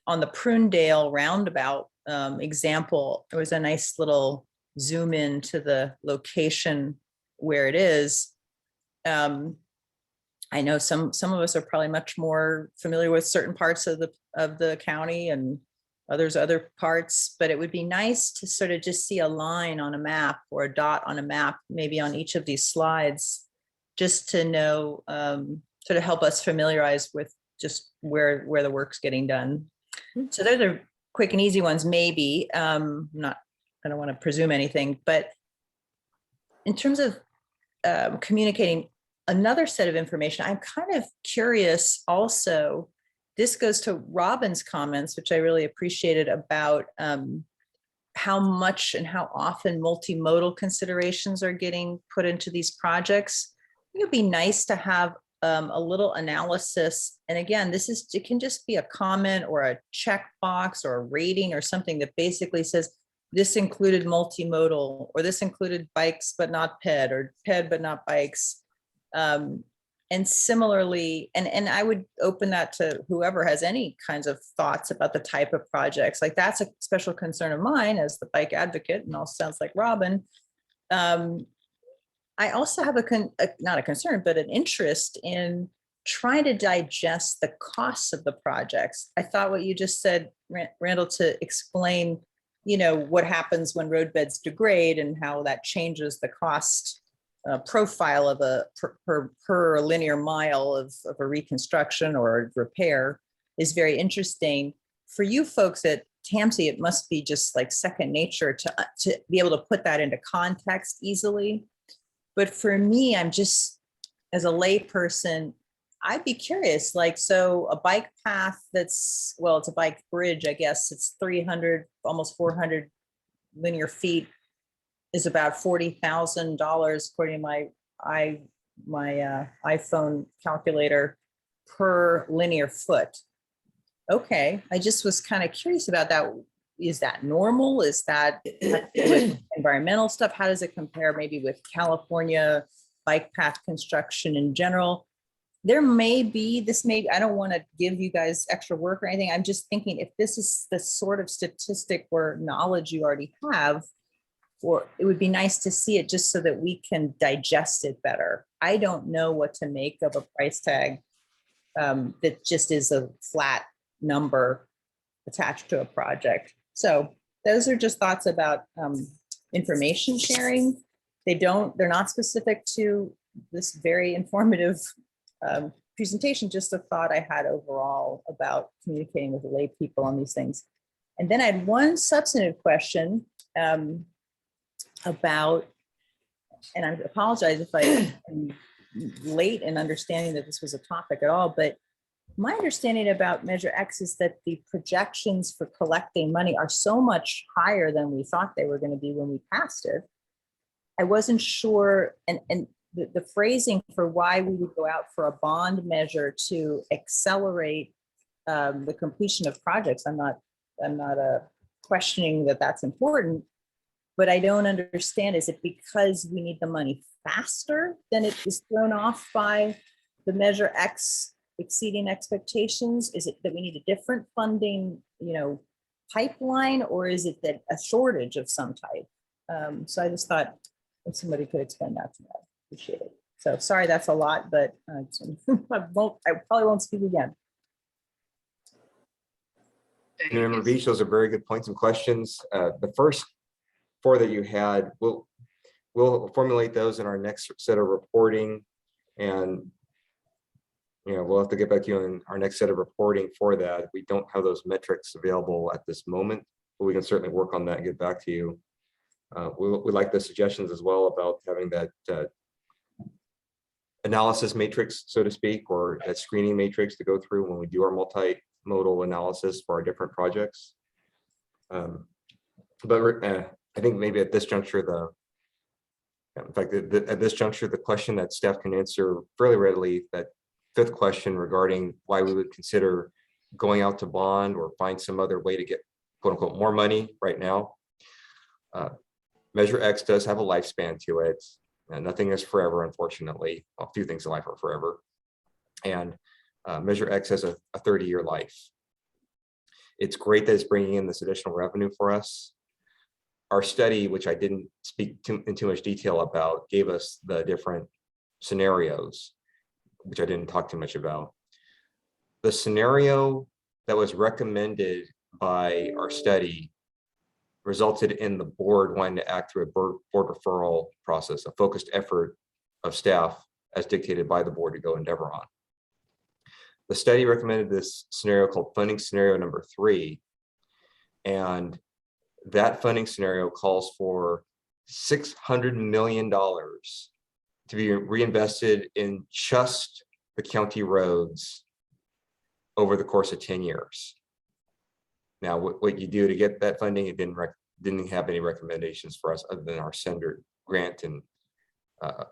K: the Prunedale roundabout example, there was a nice little zoom in to the location where it is. I know some of us are probably much more familiar with certain parts of the county and others other parts, but it would be nice to sort of just see a line on a map or a dot on a map, maybe on each of these slides, just to know, sort of help us familiarize with just where the work's getting done. So those are quick and easy ones, maybe. I don't want to presume anything, but in terms of communicating another set of information, I'm kind of curious also, this goes to Robin's comments, which I really appreciated, about how much and how often multimodal considerations are getting put into these projects. It would be nice to have a little analysis. And again, it can just be a comment or a checkbox or a rating or something that basically says, this included multimodal, or this included bikes but not ped, or ped but not bikes. And similarly, and I would open that to whoever has any kinds of thoughts about the type of projects. Like, that's a special concern of mine as the bike advocate, and all sounds like Robin. I also have not a concern, but an interest in trying to digest the costs of the projects. I thought what you just said, Randall, to explain, what happens when roadbeds degrade and how that changes the cost profile of a per linear mile of a reconstruction or repair is very interesting. For you folks at Tamsi, it must be just like second nature to be able to put that into context easily. But for me, I'm just, as a lay person, I'd be curious, like, so a bike path that's, well, it's a bike bridge, I guess, it's 300, almost 400 linear feet is about $40,000 according to my iPhone calculator per linear foot. Okay, I just was kind of curious about that. Is that normal? Is that with environmental stuff? How does it compare maybe with California bike path construction in general? There may be, I don't want to give you guys extra work or anything. I'm just thinking if this is the sort of statistic or knowledge you already have, or it would be nice to see it just so that we can digest it better. I don't know what to make of a price tag that just is a flat number attached to a project. So those are just thoughts about information sharing. They're not specific to this very informative presentation, just a thought I had overall about communicating with lay people on these things. And then I had one substantive question about, and I apologize if I am late in understanding that this was a topic at all, but my understanding about Measure X is that the projections for collecting money are so much higher than we thought they were going to be when we passed it. I wasn't sure, and the phrasing for why we would go out for a bond measure to accelerate the completion of projects. I'm not questioning that that's important, but I don't understand. Is it because we need the money faster than it is thrown off by the Measure X exceeding expectations? Is it that we need a different funding, pipeline, or is it that a shortage of some type? So I just thought if somebody could explain that to me, I'd appreciate it. So sorry, that's a lot, but I probably won't speak again.
H: Member Beach, those are very good points and questions. The first four that you had, we'll formulate those in our next set of reporting, and we'll have to get back to you on our next set of reporting for that. We don't have those metrics available at this moment, but we can certainly work on that and get back to you. We like the suggestions as well about having that analysis matrix, so to speak, or that screening matrix to go through when we do our multimodal analysis for our different projects. But I think maybe at this juncture, at this juncture, the question that staff can answer fairly readily, that fifth question regarding why we would consider going out to bond or find some other way to get quote unquote more money right now. Measure X does have a lifespan to it, and nothing is forever, unfortunately. A few things in life are forever. And Measure X has a 30-year life. It's great that it's bringing in this additional revenue for us. Our study, which I didn't speak in too much detail about, gave us the different scenarios, which I didn't talk too much about. The scenario that was recommended by our study resulted in the board wanting to act through a board referral process, a focused effort of staff as dictated by the board to go endeavor on. The study recommended this scenario called funding scenario number 3. And that funding scenario calls for $600 million to be reinvested in just the county roads over the course of 10 years. Now, what you do to get that funding, it didn't have any recommendations for us other than our standard grant and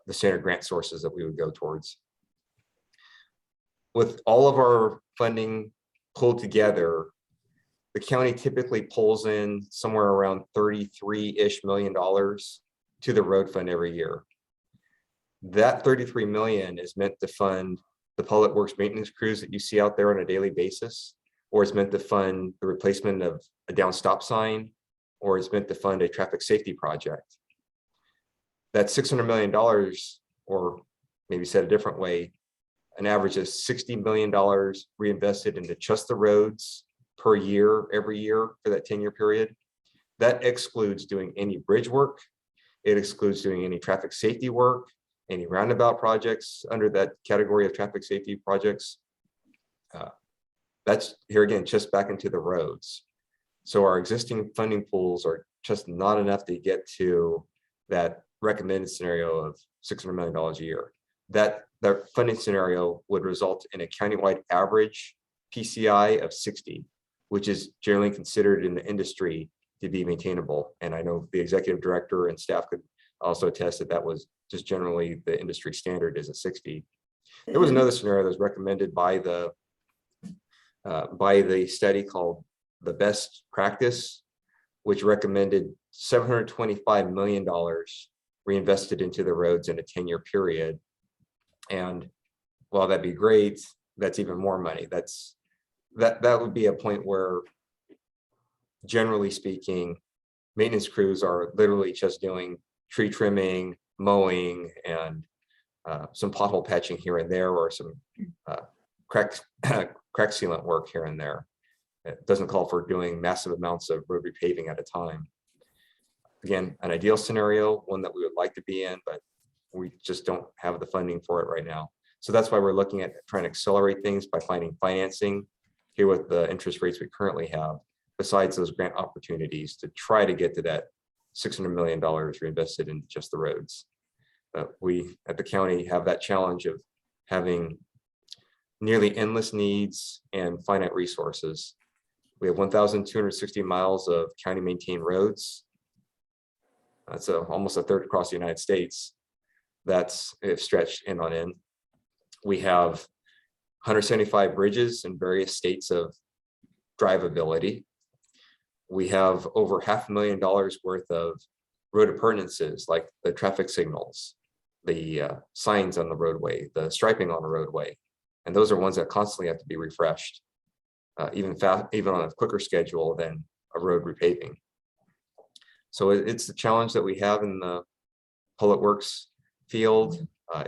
H: the standard grant sources that we would go towards. With all of our funding pulled together, the county typically pulls in somewhere around $33-ish million to the road fund every year. That $33 million is meant to fund the public works maintenance crews that you see out there on a daily basis, or it's meant to fund the replacement of a down stop sign, or it's meant to fund a traffic safety project. That $600 million, or maybe said a different way, an average of $60 million reinvested into just the roads per year, every year for that 10-year period. That excludes doing any bridge work. It excludes doing any traffic safety work, any roundabout projects under that category of traffic safety projects. That's here again, just back into the roads. So our existing funding pools are just not enough to get to that recommended scenario of $600 million a year. That funding scenario would result in a countywide average PCI of 60, which is generally considered in the industry to be maintainable. And I know the executive director and staff could also attest that that was just generally the industry standard is a 60. There was another scenario that was recommended by the study called the best practice, which recommended $725 million reinvested into the roads in a 10-year period. And while that'd be great, that's even more money. That would be a point where, generally speaking, maintenance crews are literally just doing tree trimming, mowing, and some pothole patching here and there, or some crack sealant work here and there. It doesn't call for doing massive amounts of road repaving at a time. Again, an ideal scenario, one that we would like to be in, but we just don't have the funding for it right now. So that's why we're looking at trying to accelerate things by finding financing here with the interest rates we currently have, besides those grant opportunities, to try to get to that $600 million reinvested in just the roads. We at the county have that challenge of having nearly endless needs and finite resources. We have 1,260 miles of county maintained roads. That's almost a third across the United States. That's stretched in on in. We have 175 bridges in various states of drivability. We have over $500,000 worth of road appurtenances, like the traffic signals, the signs on the roadway, the striping on the roadway. And those are ones that constantly have to be refreshed, even on a quicker schedule than a road repaving. So it's the challenge that we have in the public works field. I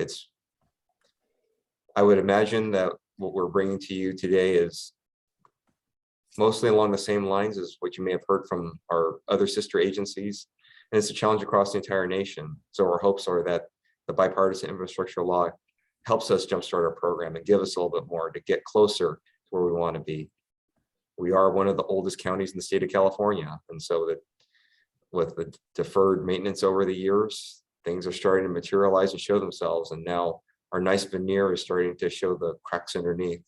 H: would imagine that what we're bringing to you today is mostly along the same lines as what you may have heard from our other sister agencies. And it's a challenge across the entire nation. So our hopes are that the bipartisan infrastructure law helps us jumpstart our program and give us a little bit more to get closer to where we want to be. We are one of the oldest counties in the state of California. And so that with the deferred maintenance over the years, things are starting to materialize and show themselves. And now our nice veneer is starting to show the cracks underneath.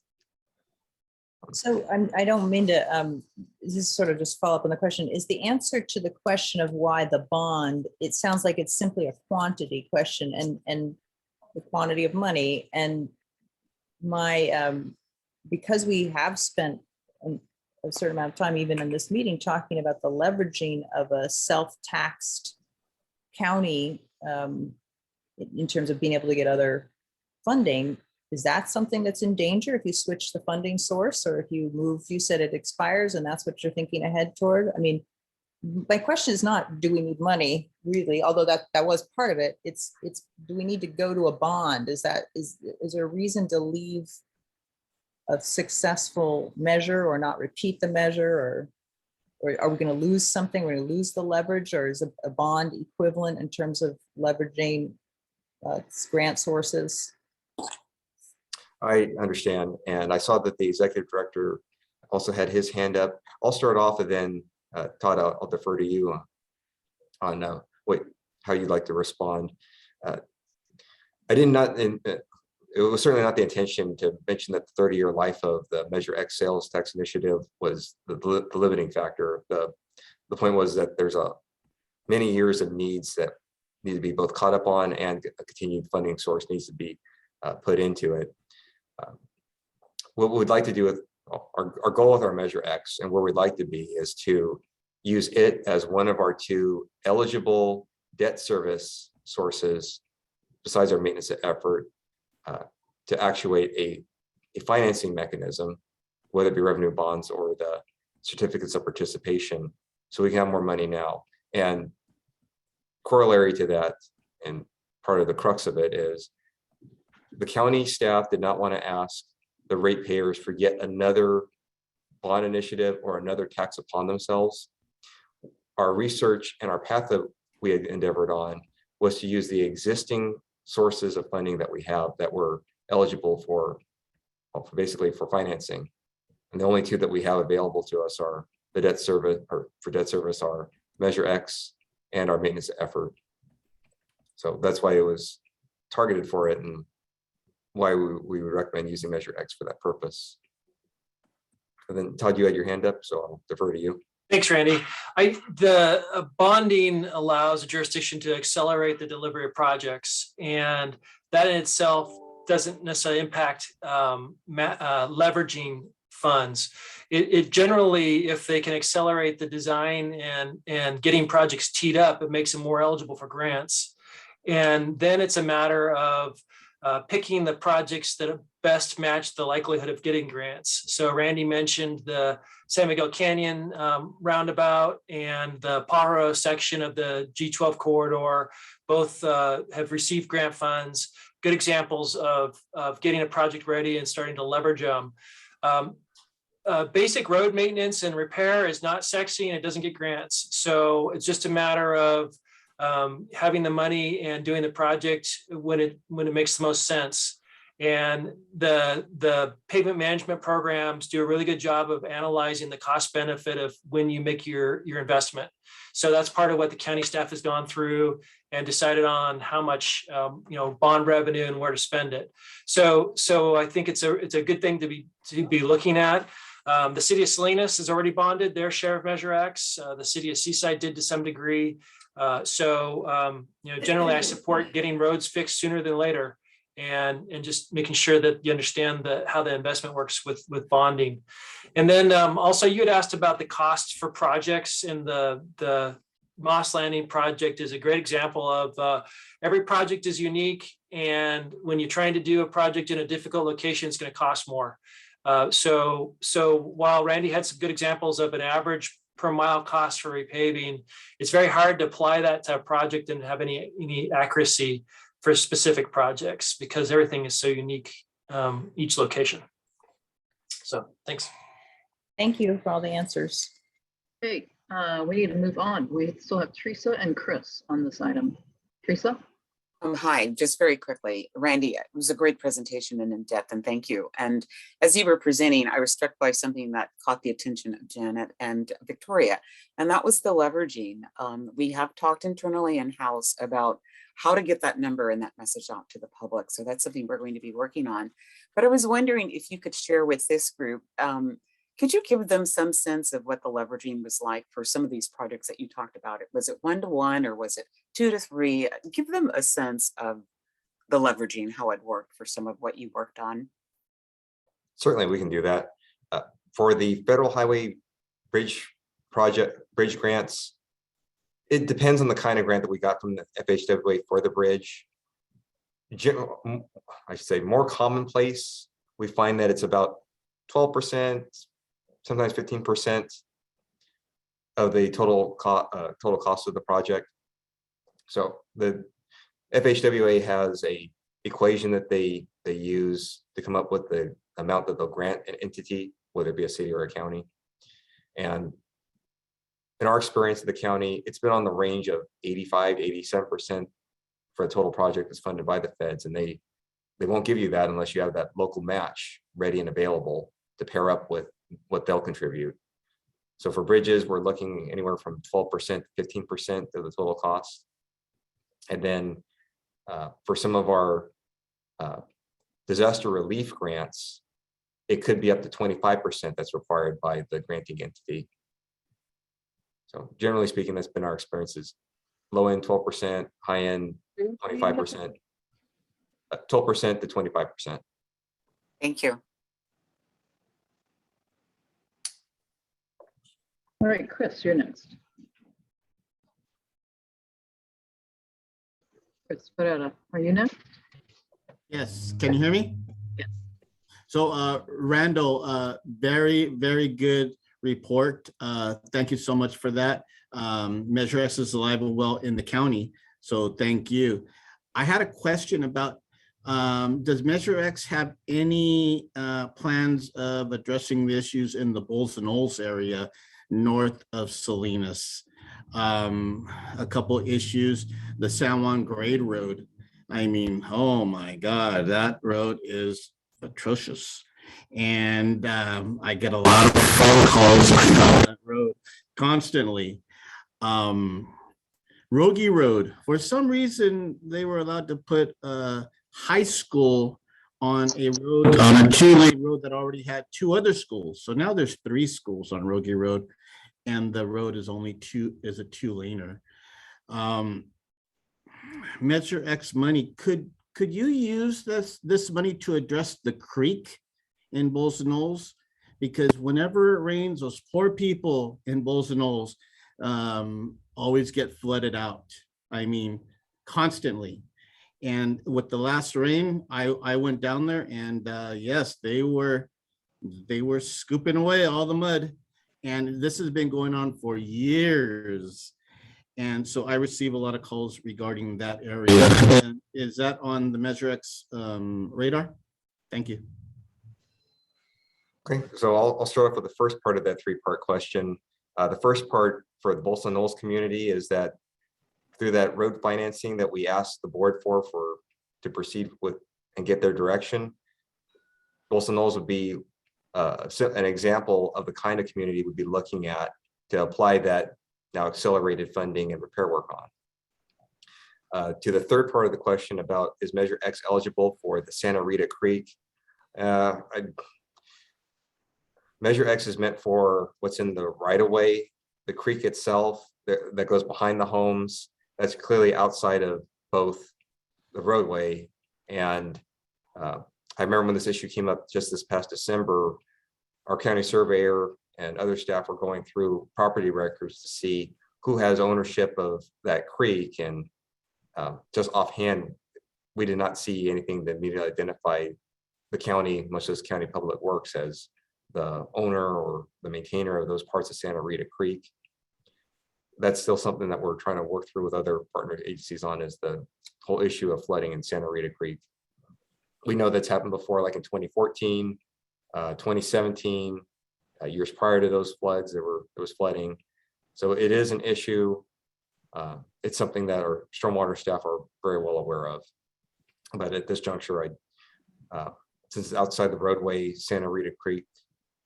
K: So I don't mean to, this is sort of just follow up on the question. Is the answer to the question of why the bond, it sounds like it's simply a quantity question and the quantity of money. And because we have spent a certain amount of time, even in this meeting, talking about the leveraging of a self-taxed county in terms of being able to get other funding, is that something that's in danger if you switch the funding source, or if you move, you said it expires and that's what you're thinking ahead toward? I mean, my question is not, do we need money really? Although that was part of it. It's do we need to go to a bond? Is there a reason to leave a successful measure or not repeat the measure, or are we going to lose something? We're going to lose the leverage, or is a bond equivalent in terms of leveraging grant sources?
H: I understand. And I saw that the executive director also had his hand up. I'll start off and then Todd, I'll defer to you on how you'd like to respond. It was certainly not the intention to mention that the 30-year life of the Measure X sales tax initiative was the limiting factor. The point was that there's many years of needs that need to be both caught up on, and a continued funding source needs to be put into it. What we'd like to do with our goal with our Measure X and where we'd like to be is to use it as one of our two eligible debt service sources besides our maintenance effort to actuate a financing mechanism, whether it be revenue bonds or the certificates of participation, so we can have more money now. And corollary to that, and part of the crux of it, is the county staff did not want to ask the ratepayers for yet another bond initiative or another tax upon themselves. Our research and our path that we had endeavored on was to use the existing sources of funding that we have that were eligible for basically for financing. And the only two that we have available to us are the debt service, or for debt service, our Measure X and our maintenance effort. So that's why it was targeted for it, and why we would recommend using Measure X for that purpose. And then Todd, you had your hand up, so I'll defer to you.
L: Thanks, Randy. The bonding allows a jurisdiction to accelerate the delivery of projects, and that in itself doesn't necessarily impact leveraging funds. It generally, if they can accelerate the design and getting projects teed up, it makes them more eligible for grants. And then it's a matter of picking the projects that best match the likelihood of getting grants. So Randy mentioned the San Miguel Canyon roundabout and the Pajaro section of the G12 corridor. Both have received grant funds. Good examples of getting a project ready and starting to leverage them. Basic road maintenance and repair is not sexy and it doesn't get grants. So it's just a matter of having the money and doing the project when it makes the most sense. And the pavement management programs do a really good job of analyzing the cost benefit of when you make your investment. So that's part of what the county staff has gone through and decided on how much bond revenue and where to spend it. So I think it's a good thing to be looking at. The city of Salinas has already bonded their share of Measure X. The city of Seaside did to some degree. Generally I support getting roads fixed sooner than later, and just making sure that you understand how the investment works with bonding. And then also you had asked about the costs for projects, and the Moss Landing project is a great example of every project is unique. And when you're trying to do a project in a difficult location, it's going to cost more. So while Randy had some good examples of an average per mile cost for repaving, it's very hard to apply that to a project and have any accuracy for specific projects, because everything is so unique, each location. So thanks.
K: Thank you for all the answers.
A: Okay, we need to move on. We still have Teresa and Chris on this item. Teresa?
B: Hi, just very quickly, Randy, it was a great presentation and in depth, and thank you. And as you were presenting, I was struck by something that caught the attention of Janet and Victoria, and that was the leveraging. We have talked internally in-house about how to get that number and that message out to the public. So that's something we're going to be working on. But I was wondering if you could share with this group, could you give them some sense of what the leveraging was like for some of these projects that you talked about? Was it 1-to-1 or was it 2-to-3? Give them a sense of the leveraging, how it worked for some of what you worked on.
H: Certainly, we can do that. For the federal highway bridge grants, it depends on the kind of grant that we got from the FHWA for the bridge. I should say more commonplace, we find that it's about 12%, sometimes 15% of the total cost of the project. So the FHWA has a equation that they use to come up with the amount that they'll grant an entity, whether it be a city or a county. And in our experience in the county, it's been on the range of 85, 87% for a total project that's funded by the feds. And they won't give you that unless you have that local match ready and available to pair up with what they'll contribute. So for bridges, we're looking anywhere from 12% to 15% of the total cost. And then for some of our disaster relief grants, it could be up to 25% that's required by the granting entity. So generally speaking, that's been our experiences. Low end 12%, high end 25%, 12% to 25%.
B: Thank you.
A: All right, Chris, you're next. Chris Pereira, are you next?
M: Yes, can you hear me?
A: Yes.
M: So Randall, very, very good report. Thank you so much for that. Measure X is alive and well in the county, so thank you. I had a question about, does Measure X have any plans of addressing the issues in the Bulls and Knolls area north of Salinas? A couple issues, the San Juan Grade Road. I mean, oh my God, that road is atrocious. And I get a lot of phone calls on that road constantly. Rogie Road, for some reason, they were allowed to put a high school on a road, on a two-lane road that already had two other schools. So now there's 3 schools on Rogie Road, and the road is only a 2-laner. Measure X money, could you use this money to address the creek in Bulls and Knolls? Because whenever it rains, those poor people in Bulls and Knolls always get flooded out. I mean, constantly. And with the last rain, I went down there, and yes, they were scooping away all the mud. And this has been going on for years. And so I receive a lot of calls regarding that area. And is that on the Measure X radar? Thank you.
H: Okay, so I'll start off with the first part of that 3-part question. The first part for the Bulls and Knolls community is that through that road financing that we asked the board to proceed with and get their direction, Bulls and Knolls would be an example of the kind of community we'd be looking at to apply that now accelerated funding and repair work on. To the third part of the question about is Measure X eligible for the Santa Rita Creek? Measure X is meant for what's in the right of way. The creek itself that goes behind the homes, that's clearly outside of both the roadway. And I remember when this issue came up just this past December, our county surveyor and other staff were going through property records to see who has ownership of that creek. And just offhand, we did not see anything that immediately identified the county, much less County Public Works, as the owner or the maintainer of those parts of Santa Rita Creek. That's still something that we're trying to work through with other partner agencies on, is the whole issue of flooding in Santa Rita Creek. We know that's happened before, like in 2014, 2017, years prior to those floods, there was flooding. So it is an issue. It's something that our stormwater staff are very well aware of. But at this juncture, since it's outside the roadway, Santa Rita Creek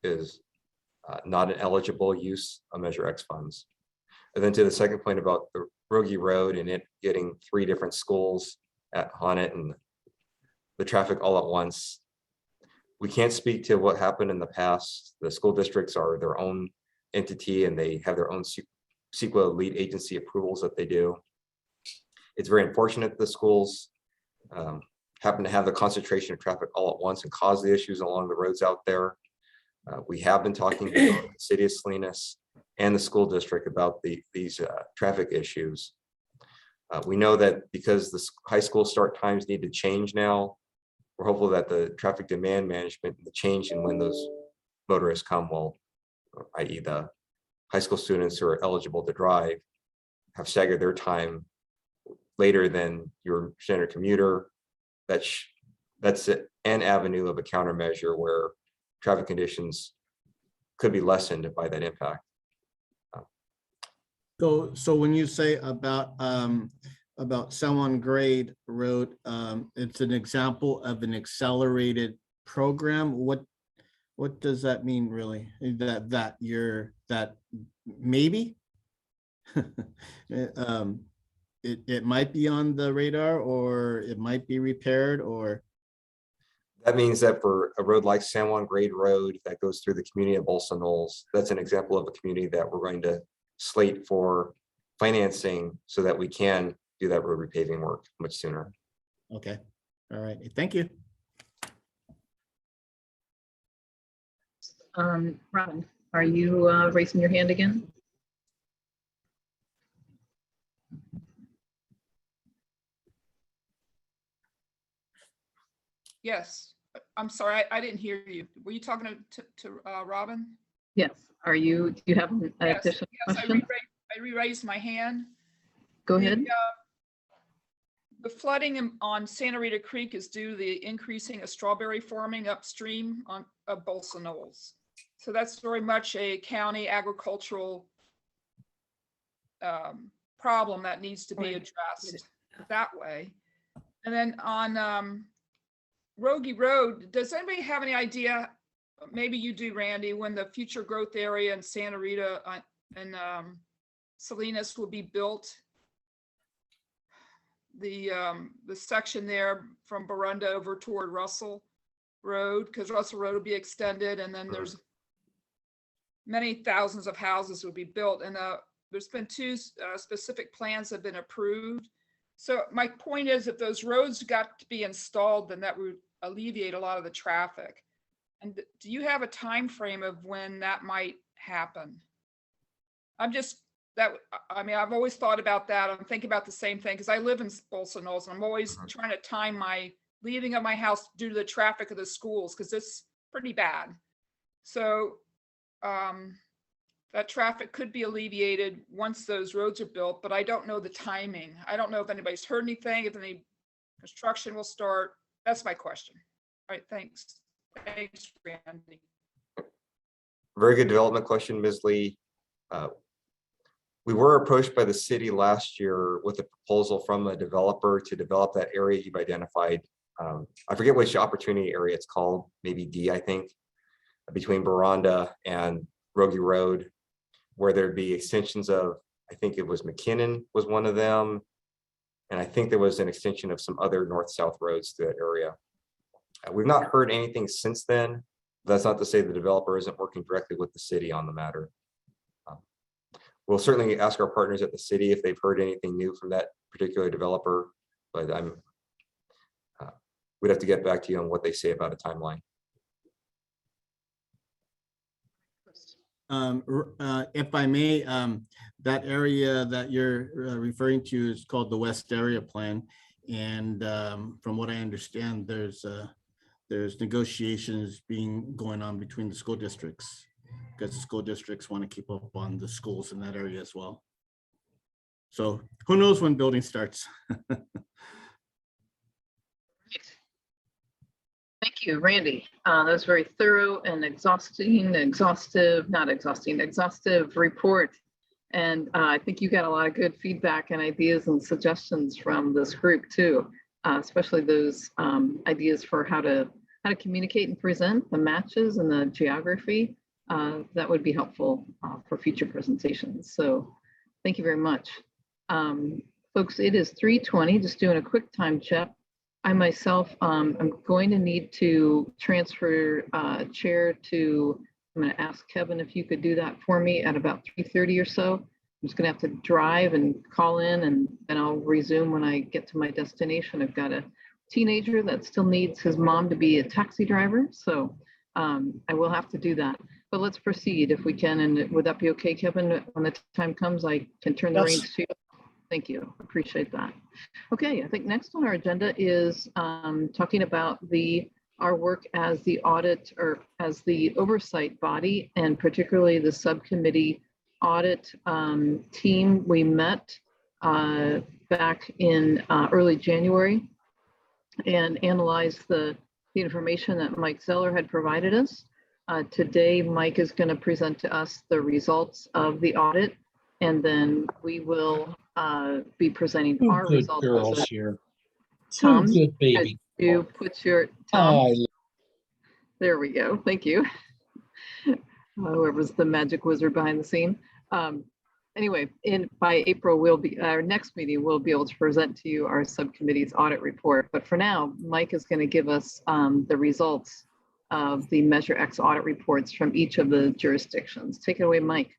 H: is not an eligible use of Measure X funds. And then to the second point about the Rogie Road and it getting 3 different schools on it and the traffic all at once, we can't speak to what happened in the past. The school districts are their own entity and they have their own CEQA lead agency approvals that they do. It's very unfortunate the schools happen to have the concentration of traffic all at once and cause the issues along the roads out there. We have been talking to the city of Salinas and the school district about these traffic issues. We know that because the high school start times need to change now, we're hopeful that the traffic demand management and the change in when those motorists come will, i.e. the high school students who are eligible to drive, have staggered their time later than your standard commuter. That's an avenue of a countermeasure where traffic conditions could be lessened by that impact.
M: So when you say about San Juan Grade Road, it's an example of an accelerated program. What does that mean, really? That maybe it might be on the radar, or it might be repaired, or.
H: That means that for a road like San Juan Grade Road that goes through the community of Bulls and Knolls, that's an example of a community that we're going to slate for financing so that we can do that road repaving work much sooner.
M: Okay, all right, thank you.
A: Robin, are you raising your hand again?
G: Yes, I'm sorry, I didn't hear you. Were you talking to Robin?
A: Yes. Do you have an
G: Yes,
A: additional
G: yes,
A: question?
G: I re-raised my hand.
A: Go ahead.
G: The flooding on Santa Rita Creek is due to the increasing of strawberry farming upstream of Bulls and Knolls. So that's very much a county agricultural problem that needs to be addressed that way. And then on Rogie Road, does anybody have any idea maybe you do, Randy, when the future growth area in Santa Rita and Salinas will be built. The section there from Barunda over toward Russell Road, because Russell Road will be extended, and then there's many thousands of houses will be built, and there's been two specific plans that have been approved. So my point is, if those roads got to be installed, then that would alleviate a lot of the traffic. And do you have a time frame of when that might happen? I've always thought about that. I'm thinking about the same thing because I live in Folsom Knolls, and I'm always trying to time my leaving of my house due to the traffic of the schools, because it's pretty bad. So that traffic could be alleviated once those roads are built, but I don't know the timing. I don't know if anybody's heard anything, if any construction will start. That's my question. All right, thanks. Thanks, Randy.
H: Very good development question, Ms. Lee. We were approached by the city last year with a proposal from a developer to develop that area you've identified. I forget which opportunity area it's called, maybe D, I think, between Baranda and Rogie Road, where there'd be extensions of, I think it was McKinnon was one of them. And I think there was an extension of some other north-south roads to that area. We've not heard anything since then. That's not to say the developer isn't working directly with the city on the matter. We'll certainly ask our partners at the city if they've heard anything new from that particular developer, but we'd have to get back to you on what they say about a timeline.
M: If I may, that area that you're referring to is called the West Area Plan. And from what I understand, there's negotiations going on between the school districts, because the school districts want to keep up on the schools in that area as well. So who knows when building starts?
A: Thank you, Randy. That was very thorough and exhaustive report. And I think you got a lot of good feedback and ideas and suggestions from this group too, especially those ideas for how to communicate and present the matches and the geography. That would be helpful for future presentations. So thank you very much. Folks, it is 3:20, just doing a quick time check. I myself, I'm going to need to transfer chair to, I'm going to ask Kevin if you could do that for me at about 3:30 or so. I'm just going to have to drive and call in, and then I'll resume when I get to my destination. I've got a teenager that still needs his mom to be a taxi driver, so I will have to do that. But let's proceed if we can, and would that be okay, Kevin? When the time comes, I can turn the reins to you. Thank you, appreciate that. Okay, I think next on our agenda is talking about our work as the audit, or as the oversight body, and particularly the subcommittee audit team. We met back in early January and analyzed the information that Mike Zeller had provided us. Today, Mike is going to present to us the results of the audit, and then we will be presenting our results.
N: Girls here.
A: Tom,
N: Good baby.
A: you put your Tom. There we go. Thank you. Whoever's the magic wizard behind the scene. Anyway, by April, our next meeting, we'll be able to present to you our subcommittee's audit report. But for now, Mike is going to give us the results of the Measure X audit reports from each of the jurisdictions. Take it away, Mike.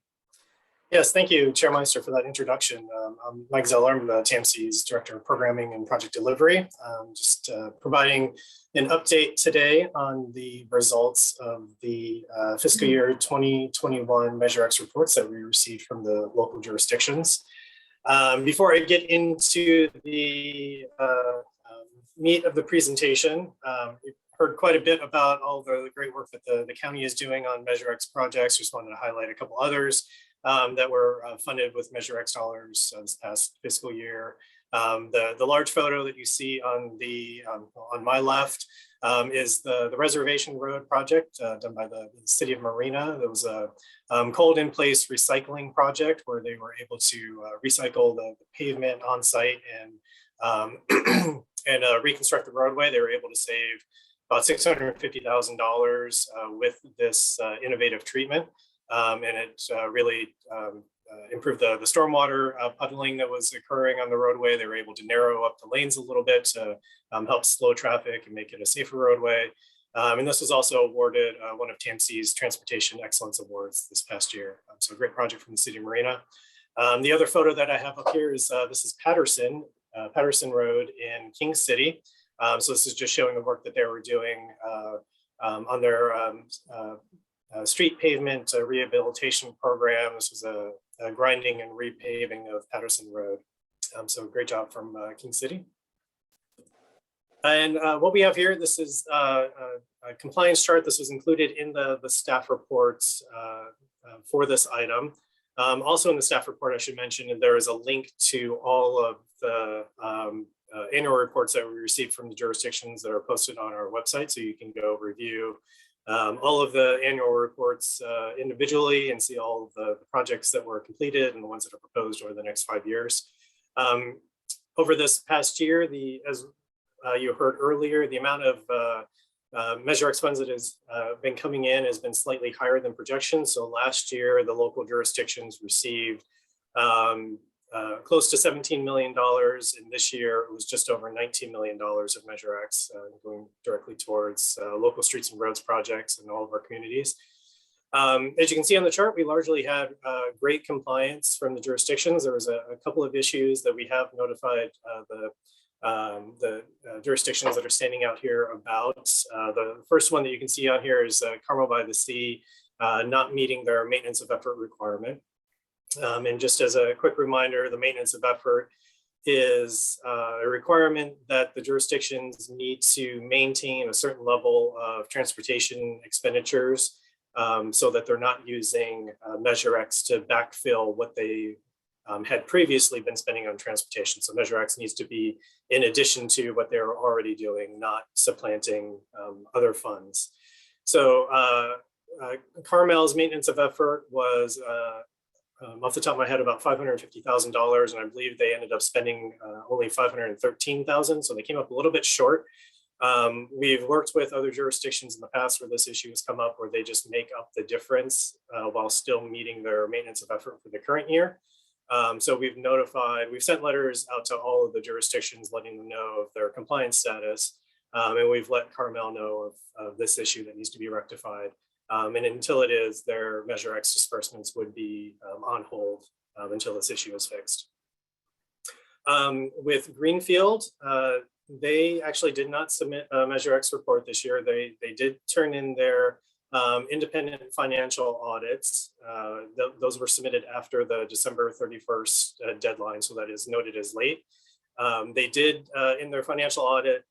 O: Yes, thank you, Chairmeister, for that introduction. I'm Mike Zeller, I'm the TMC's Director of Programming and Project Delivery. Just providing an update today on the results of the fiscal year 2021 Measure X reports that we received from the local jurisdictions. Before I get into the meat of the presentation, we've heard quite a bit about all the great work that the county is doing on Measure X projects. Just wanted to highlight a couple others that were funded with Measure X dollars this past fiscal year. The large photo that you see on my left is the Reservation Road project done by the city of Marina. There was a cold in place recycling project where they were able to recycle the pavement on site and reconstruct the roadway. They were able to save about $650,000 with this innovative treatment. And it really improved the stormwater puddling that was occurring on the roadway. They were able to narrow up the lanes a little bit to help slow traffic and make it a safer roadway. And this was also awarded one of TAMC's Transportation Excellence Awards this past year. So a great project from the city of Marina. The other photo that I have up here is this is Patterson Road in King City. So this is just showing the work that they were doing on their street pavement rehabilitation program. This was a grinding and repaving of Patterson Road. So great job from King City. And what we have here, this is a compliance chart. This was included in the staff reports for this item. Also in the staff report, I should mention, there is a link to all of the annual reports that we received from the jurisdictions that are posted on our website. So you can go review all of the annual reports individually and see all of the projects that were completed and the ones that are proposed over the next 5 years. Over this past year, as you heard earlier, the amount of Measure X funds that has been coming in has been slightly higher than projections. So last year, the local jurisdictions received close to $17 million. And this year, it was just over $19 million of Measure X going directly towards local streets and roads projects in all of our communities. As you can see on the chart, we largely had great compliance from the jurisdictions. There was a couple of issues that we have notified the jurisdictions that are standing out here about. The first one that you can see on here is Carmel by the Sea not meeting their maintenance of effort requirement. And just as a quick reminder, the maintenance of effort is a requirement that the jurisdictions need to maintain a certain level of transportation expenditures so that they're not using Measure X to backfill what they had previously been spending on transportation. So Measure X needs to be in addition to what they're already doing, not supplanting other funds. So Carmel's maintenance of effort was off the top of my head about $550,000, and I believe they ended up spending only $513,000. So they came up a little bit short. We've worked with other jurisdictions in the past where this issue has come up, where they just make up the difference while still meeting their maintenance of effort for the current year. So we've sent letters out to all of the jurisdictions letting them know of their compliance status. And we've let Carmel know of this issue that needs to be rectified. And until it is, their Measure X disbursements would be on hold until this issue is fixed. With Greenfield, they actually did not submit a Measure X report this year. They did turn in their independent financial audits. Those were submitted after the December 31st deadline, so that is noted as late. They did, in their financial audit,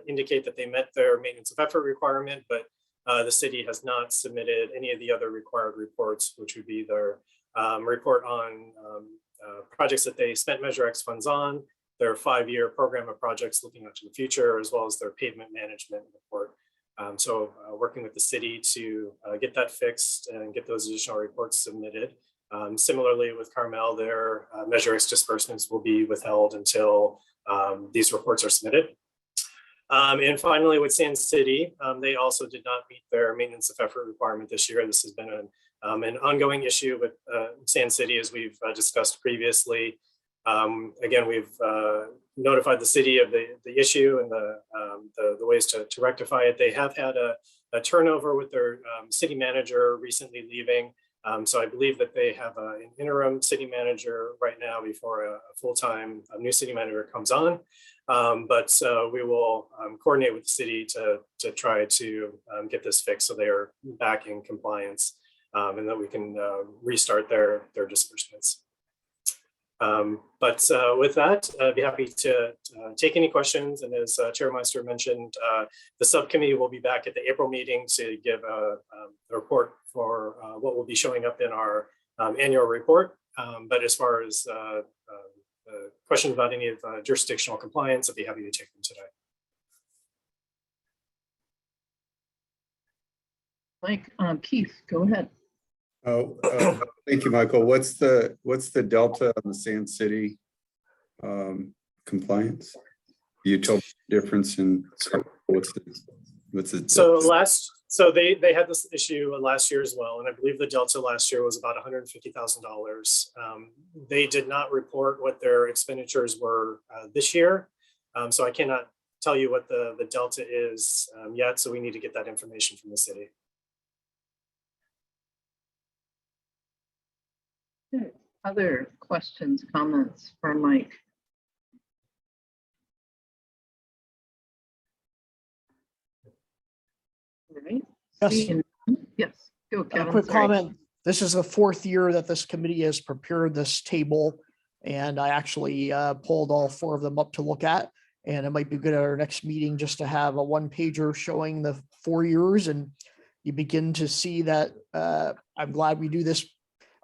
O: indicate that they met their maintenance of effort requirement, but the city has not submitted any of the other required reports, which would be their report on projects that they spent Measure X funds on, their 5-year program of projects looking out to the future, as well as their pavement management report. So working with the city to get that fixed and get those additional reports submitted. Similarly with Carmel, their Measure X disbursements will be withheld until these reports are submitted. And finally with Sand City, they also did not meet their maintenance of effort requirement this year. This has been an ongoing issue with Sand City, as we've discussed previously. Again, we've notified the city of the issue and the ways to rectify it. They have had a turnover with their city manager recently leaving. So I believe that they have an interim city manager right now before a full-time new city manager comes on. But we will coordinate with the city to try to get this fixed so they are back in compliance and that we can restart their disbursements. But with that, I'd be happy to take any questions. And as Chair Meister mentioned, the subcommittee will be back at the April meeting to give a report for what will be showing up in our annual report. But as far as questions about any of jurisdictional compliance, I'd be happy to take them today.
A: Mike, Keith, go ahead.
N: Oh, thank you, Michael. What's the delta on the Sand City compliance? You told me the difference in what's the What's it?
O: So they had this issue last year as well, and I believe the delta last year was about $150,000. They did not report what their expenditures were this year, so I cannot tell you what the delta is yet. So we need to get that information from the city.
A: Okay. Other questions, comments for Mike? All right.
D: Yes.
A: Yes, go
D: A
A: Kevin.
D: quick
A: sorry.
D: comment. This is the fourth year that this committee has prepared this table. And I actually pulled all four of them up to look at. And it might be good at our next meeting just to have a one pager showing the 4 years. And you begin to see that I'm glad we do this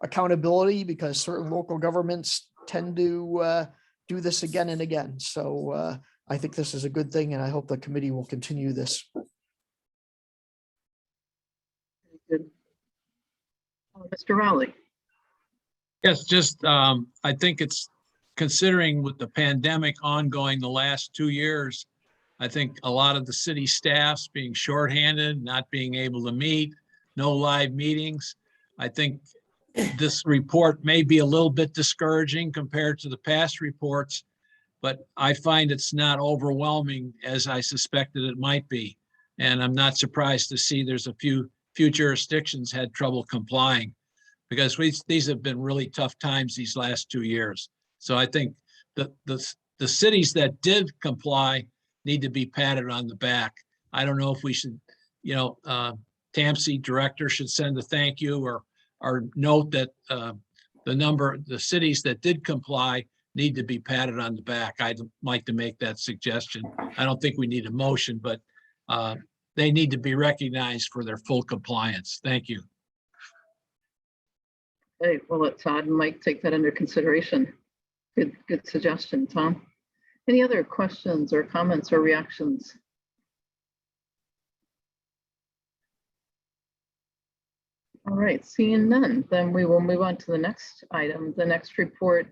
D: accountability, because certain local governments tend to do this again and again. So I think this is a good thing, and I hope the committee will continue this.
A: Good. Mr. Rowley.
P: Yes, just I think it's considering with the pandemic ongoing the last 2 years, I think a lot of the city staffs being shorthanded, not being able to meet, no live meetings. I think this report may be a little bit discouraging compared to the past reports, but I find it's not overwhelming as I suspected it might be. And I'm not surprised to see there's a few jurisdictions had trouble complying, because these have been really tough times these last 2 years. So I think the cities that did comply need to be patted on the back. I don't know if we should, TAMC director should send a thank you or note that the cities that did comply need to be patted on the back. I'd like to make that suggestion. I don't think we need a motion, but they need to be recognized for their full compliance. Thank you.
A: Hey, we'll let Todd and Mike take that under consideration. Good suggestion, Tom. Any other questions or comments or reactions? All right, seeing none, then we will move on to the next item. The next report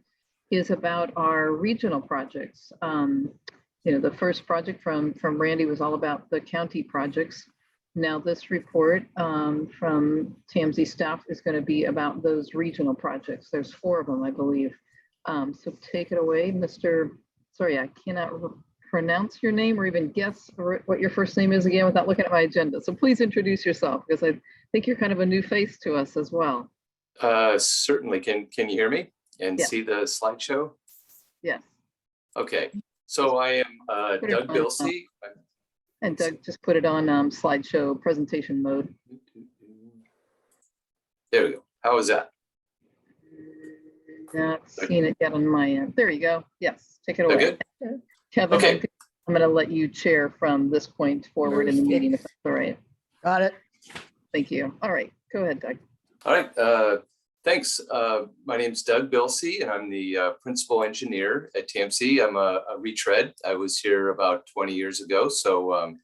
A: is about our regional projects. The first project from Randy was all about the county projects. Now this report from TAMZ staff is going to be about those regional projects. There's 4 of them, I believe. So take it away, sorry, I cannot pronounce your name or even guess what your first name is again without looking at my agenda. So please introduce yourself, because I think you're kind of a new face to us as well.
Q: Certainly. Can you hear me and
A: Yes.
Q: see the slideshow?
A: Yes.
Q: Okay. So I am Doug Bilsey.
A: And Doug, just put it on slideshow presentation mode.
Q: There we go. How is that?
A: Not seeing it yet on my end. There you go. Yes, take it away.
Q: Good?
A: Kevin,
Q: Okay.
A: I'm going to let you chair from this point forward in the meeting, if that's all right.
D: Got it.
A: Thank you. All right, go ahead, Doug.
Q: All right. Thanks. My name's Doug Bilsey, and I'm the principal engineer at TAMC. I'm a retread. I was here about 20 years ago, so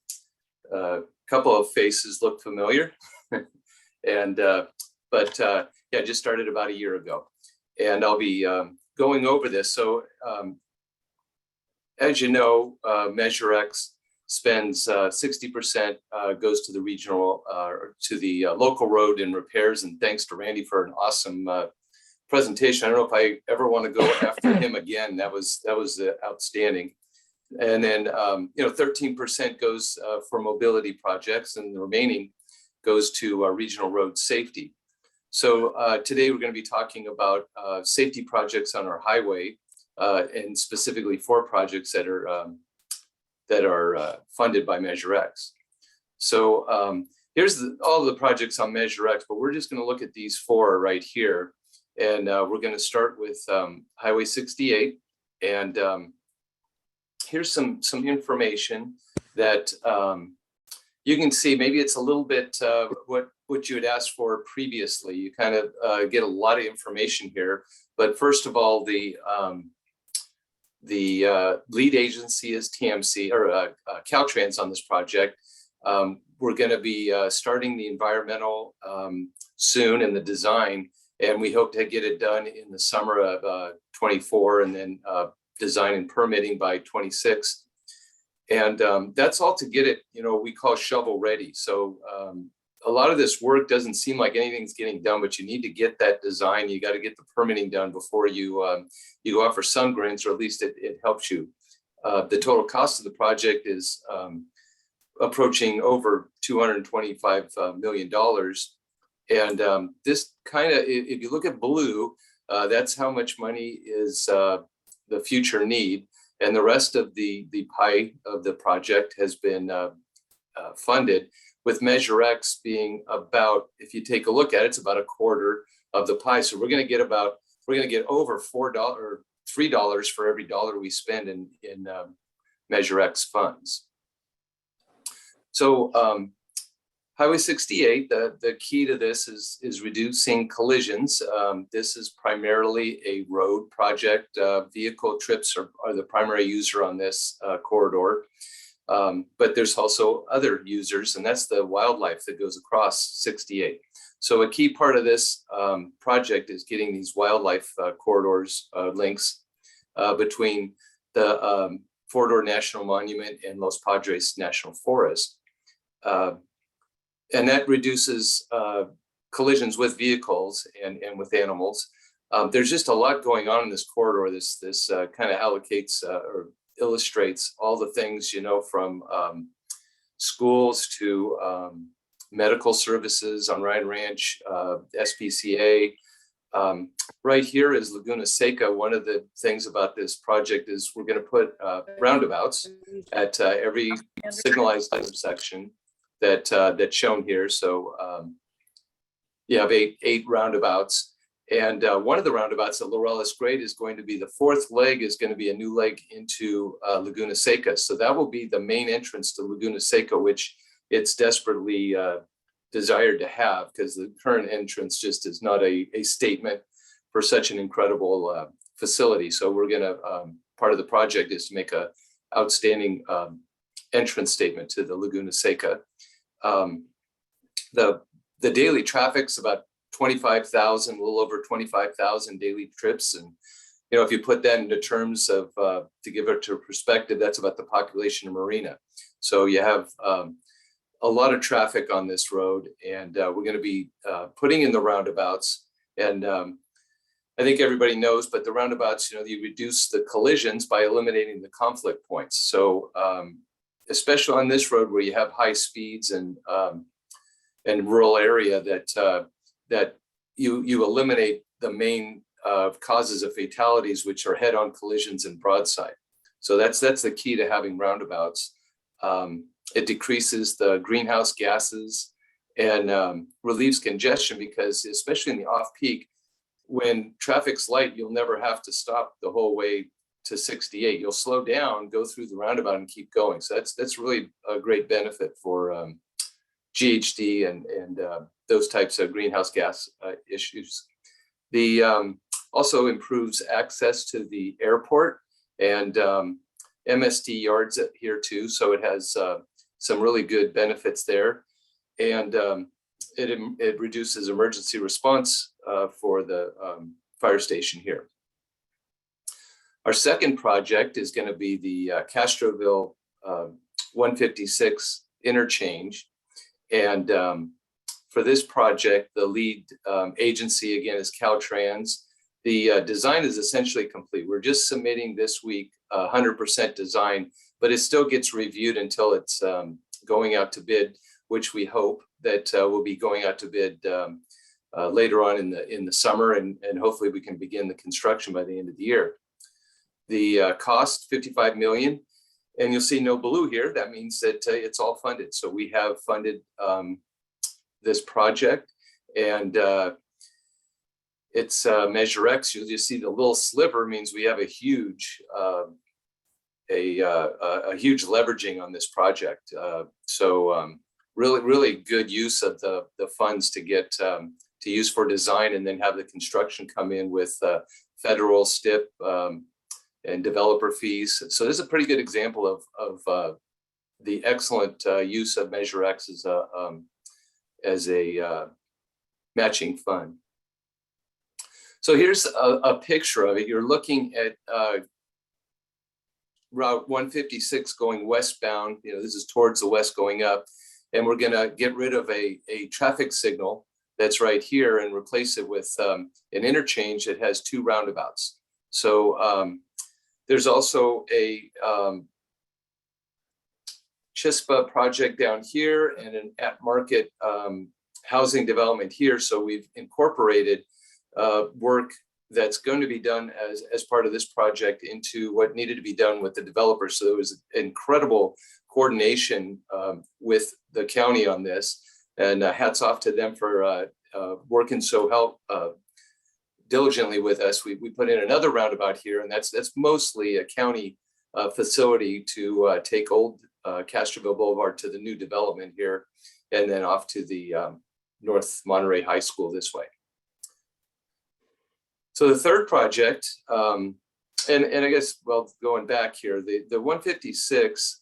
Q: a couple of faces look familiar. But I just started about a year ago, and I'll be going over this. So as you know, Measure X spends 60% goes to the regional to the local road and repairs. And thanks to Randy for an awesome presentation. I don't know if I ever want to go after him again. That was outstanding. And then 13% goes for mobility projects, and the remaining goes to regional road safety. So today we're going to be talking about safety projects on our highway, and specifically 4 projects that are funded by Measure X. So here's all the projects on Measure X, but we're just going to look at these 4 right here. And we're going to start with Highway 68. And here's some information that you can see. Maybe it's a little bit what you had asked for previously. You kind of get a lot of information here. But first of all, the lead agency is TAMC or Caltrans on this project. We're going to be starting the environmental soon and the design, and we hope to get it done in the summer of 24, and then design and permitting by 26. And that's all to get it, we call shovel ready. So a lot of this work doesn't seem like anything's getting done, but you need to get that design. You got to get the permitting done before you go out for some grants, or at least it helps you. The total cost of the project is approaching over $225 million. And this kind of, if you look at blue, that's how much money is the future need. And the rest of the pie of the project has been funded, with Measure X being about, if you take a look at it, it's about a quarter of the pie. So we're going to get over $3 for every dollar we spend in Measure X funds. So Highway 68, the key to this is reducing collisions. This is primarily a road project. Vehicle trips are the primary user on this corridor. But there's also other users, and that's the wildlife that goes across 68. So a key part of this project is getting these wildlife corridors links between the Four-Door National Monument and Los Padres National Forest. And that reduces collisions with vehicles and with animals. There's just a lot going on in this corridor. This kind of allocates or illustrates all the things, from schools to medical services on Ryan Ranch, SPCA. Right here is Laguna Seca. One of the things about this project is we're going to put roundabouts at every signalized intersection that's shown here. So you have eight roundabouts. And one of the roundabouts at Laureles Grade is going to be, the fourth leg is going to be a new leg into Laguna Seca. So that will be the main entrance to Laguna Seca, which it's desperately desired to have, because the current entrance just is not a statement for such an incredible facility. So we're going to, part of the project is to make a outstanding entrance statement to the Laguna Seca. The daily traffic's about 25,000, a little over 25,000 daily trips. And, if you put that into terms of, to give it to perspective, that's about the population of Marina. So you have a lot of traffic on this road, and we're going to be putting in the roundabouts. And I think everybody knows, but the roundabouts, you reduce the collisions by eliminating the conflict points. So especially on this road where you have high speeds and rural area, that you eliminate the main causes of fatalities, which are head-on collisions and broadside. So that's the key to having roundabouts. It decreases the greenhouse gases and relieves congestion, because especially in the off-peak, when traffic's light, you'll never have to stop the whole way to 68. You'll slow down, go through the roundabout, and keep going. So that's really a great benefit for GHG and those types of greenhouse gas issues. The also improves access to the airport and MSD yards here too. So it has some really good benefits there, and it reduces emergency response for the fire station here. Our second project is going to be the Castroville 156 interchange. And for this project, the lead agency again is Caltrans. The design is essentially complete. We're just submitting this week 100% design, but it still gets reviewed until it's going out to bid, which we hope that will be going out to bid later on in the summer, and hopefully we can begin the construction by the end of the year. The cost, $55 million, and you'll see no blue here. That means that it's all funded. So we have funded this project, and it's Measure X. You'll just see the little sliver means we have a huge leveraging on this project. So really good use of the funds to get to use for design, and then have the construction come in with federal STIP and developer fees. So this is a pretty good example of the excellent use of Measure X as a matching fund. So here's a picture of it. You're looking at Route 156 going westbound. This is towards the west going up. And we're going to get rid of a traffic signal that's right here and replace it with an interchange that has 2 roundabouts. So there's also a Chispa project down here and an at-market housing development here. So we've incorporated work that's going to be done as part of this project into what needed to be done with the developer. So there was incredible coordination with the county on this, and hats off to them for working so diligently with us. We put in another roundabout here, and that's mostly a county facility to take old Castroville Boulevard to the new development here, and then off to the North Monterey High School this way. So the third project, and I guess, well, going back here, the 156,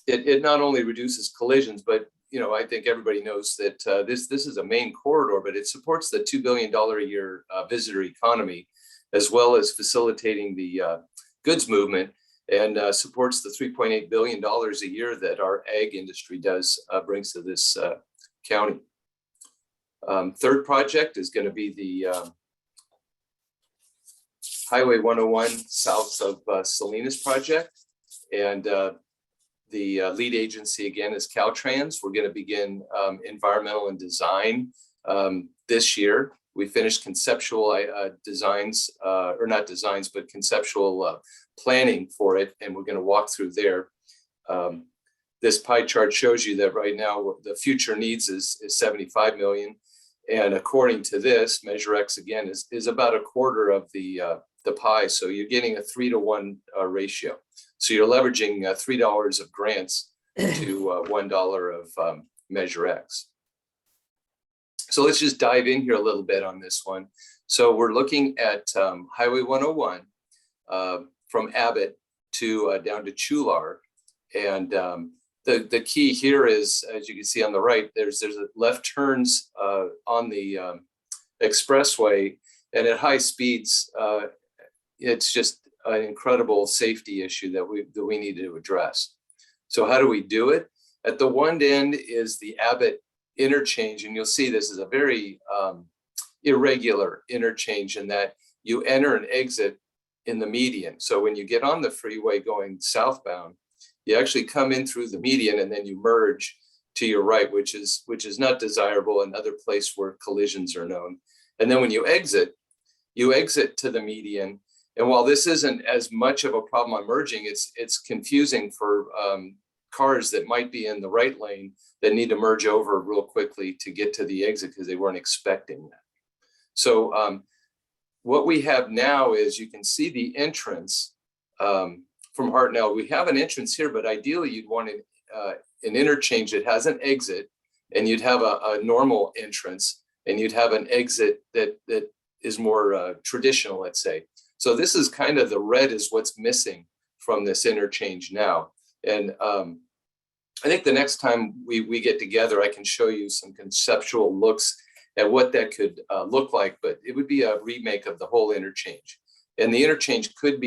Q: it not only reduces collisions, but I think everybody knows that this is a main corridor, but it supports the $2 billion a year visitor economy, as well as facilitating the goods movement, and supports the $3.8 billion a year that our ag industry brings to this county. Third project is going to be the Highway 101 south of Salinas project. And the lead agency again is Caltrans. We're going to begin environmental and design this year. We finished conceptual designs, or not designs, but conceptual planning for it. And we're going to walk through there. This pie chart shows you that right now the future needs is 75 million. And according to this, Measure X again is about a quarter of the pie. So you're getting a 3-to-1 ratio. So you're leveraging $3 of grants to $1 of Measure X. So let's just dive in here a little bit on this one. So we're looking at Highway 101 from Abbott to down to Chular. And the key here is, as you can see on the right, there's a left turns on the expressway, and at high speeds, it's just an incredible safety issue that we need to address. So how do we do it? At the one end is the Abbott interchange, and you'll see this is a very irregular interchange in that you enter and exit in the median. So when you get on the freeway going southbound, you actually come in through the median and then you merge to your right, which is not desirable, another place where collisions are known. And then when you exit to the median. And while this isn't as much of a problem on merging, it's confusing for cars that might be in the right lane that need to merge over real quickly to get to the exit because they weren't expecting that. So what we have now is you can see the entrance from Hartnell. We have an entrance here, but ideally you'd want an interchange that has an exit, and you'd have a normal entrance, and you'd have an exit that is more traditional, let's say. So this is kind of the red is what's missing from this interchange now. And I think the next time we get together, I can show you some conceptual looks at what that could look like, but it would be a remake of the whole interchange. And the interchange could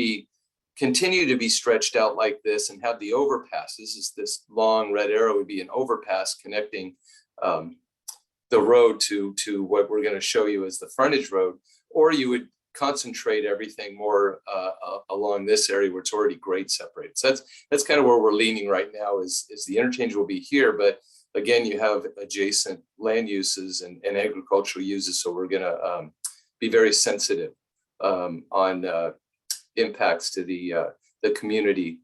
Q: continue to be stretched out like this and have the overpass. This long red arrow would be an overpass connecting the road to what we're going to show you as the frontage road, or you would concentrate everything more along this area where it's already grade separated. So that's kind of where we're leaning right now is the interchange will be here, but again, you have adjacent land uses and agricultural uses. So we're going to be very sensitive on impacts to the community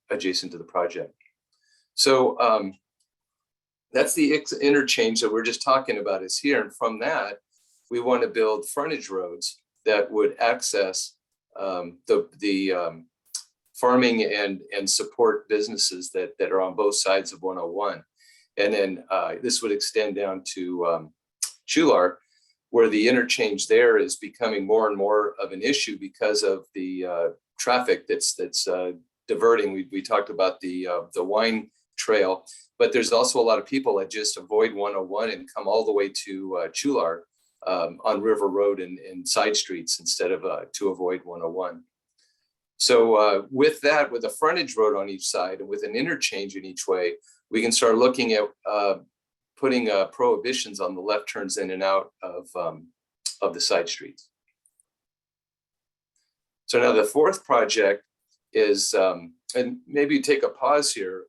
Q: adjacent to the project. So that's the interchange that we're just talking about is here. And from that, we want to build frontage roads that would access the farming and support businesses that are on both sides of 101. And then this would extend down to Chular, where the interchange there is becoming more and more of an issue because of the traffic that's diverting. We talked about the wine trail, but there's also a lot of people that just avoid 101 and come all the way to Chular on River Road and side streets instead of to avoid 101. So with that, with a frontage road on each side and with an interchange in each way, we can start looking at putting prohibitions on the left turns in and out of the side streets. So now the fourth project is, and maybe take a pause here.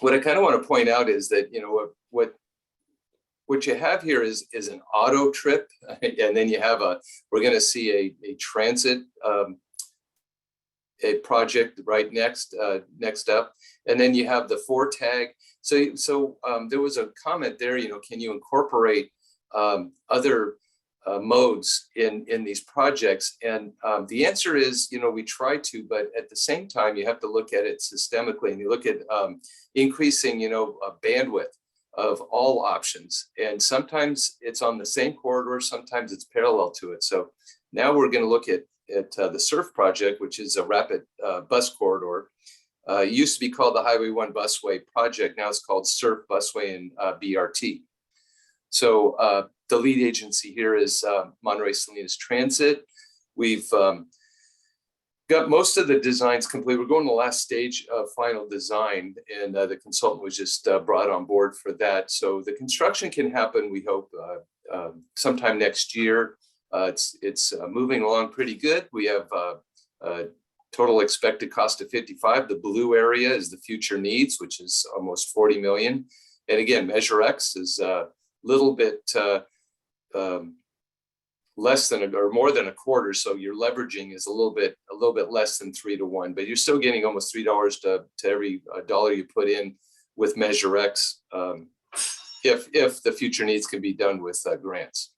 Q: What I kind of want to point out is that, you know, what you have here is an auto trip, and then you have we're going to see a transit a project right next up, and then you have the 4 tag. So there was a comment there, you know, can you incorporate other modes in these projects? And the answer is, you know, we try to, but at the same time, you have to look at it systemically, and you look at increasing, you know, bandwidth of all options. And sometimes it's on the same corridor, sometimes it's parallel to it. So now we're going to look at the SURF project, which is a rapid bus corridor. It used to be called the Highway 1 Busway Project. Now it's called SURF Busway and BRT. So the lead agency here is Monterey Salinas Transit. We've got most of the designs complete. We're going to the last stage of final design, and the consultant was just brought on board for that. So the construction can happen, we hope, sometime next year. It's moving along pretty good. We have a total expected cost of 55. The blue area is the future needs, which is almost 40 million. And again, Measure X is a little bit less than or more than a quarter. So your leveraging is a little bit less than 3 to 1, but you're still getting almost $3 to every dollar you put in with Measure X, if the future needs can be done with grants.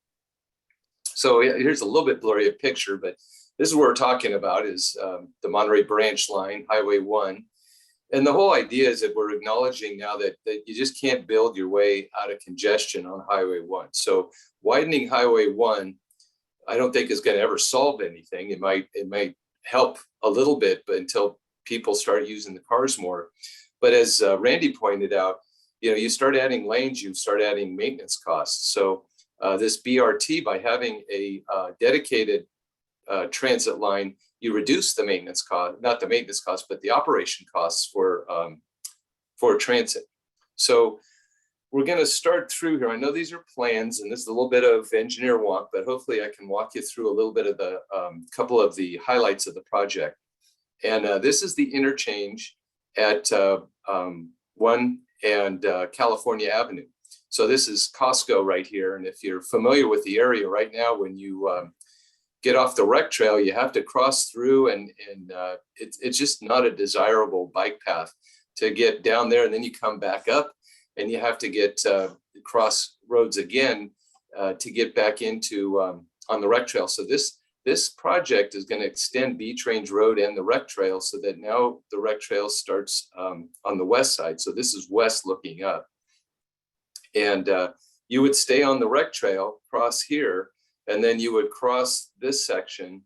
Q: So here's a little bit blurry a picture, but this is what we're talking about is the Monterey branch line, Highway 1. And the whole idea is that we're acknowledging now that you just can't build your way out of congestion on Highway 1. So widening Highway 1, I don't think is going to ever solve anything. It might help a little bit, but until people start using the cars more. But as Randy pointed out, you know, you start adding lanes, you start adding maintenance costs. So this BRT, by having a dedicated transit line, you reduce the maintenance cost, not the maintenance cost, but the operation costs for transit. So we're going to start through here. I know these are plans, and this is a little bit of engineer walk, but hopefully I can walk you through a little bit of the couple of the highlights of the project. And this is the interchange at 1 and California Avenue. So this is Costco right here. And if you're familiar with the area right now, when you get off the rec trail, you have to cross through, and it's just not a desirable bike path to get down there. And then you come back up, and you have to get cross roads again to get back into on the rec trail. So this project is going to extend Beach Range Road and the rec trail, so that now the rec trail starts on the west side. So this is west looking up, and you would stay on the rec trail, cross here, and then you would cross this section.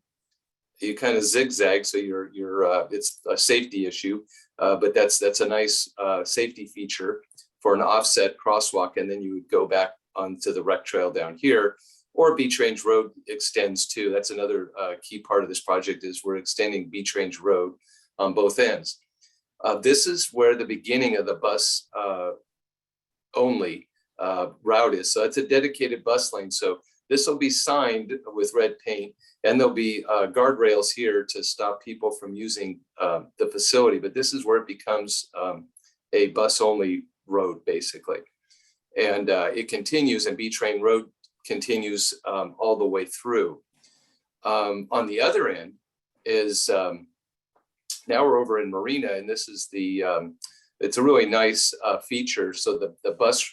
Q: You kind of zigzag, so you're it's a safety issue, but that's a nice safety feature for an offset crosswalk. And then you would go back onto the rec trail down here, or Beach Range Road extends too. That's another key part of this project, is we're extending Beach Range Road on both ends. This is where the beginning of the bus only route is. So it's a dedicated bus lane. So this will be signed with red paint, and there'll be guardrails here to stop people from using the facility. But this is where it becomes a bus only road, basically. And it continues, and B Train Road continues all the way through. On the other end is, now we're over in Marina, and this is the, it's a really nice feature. So the bus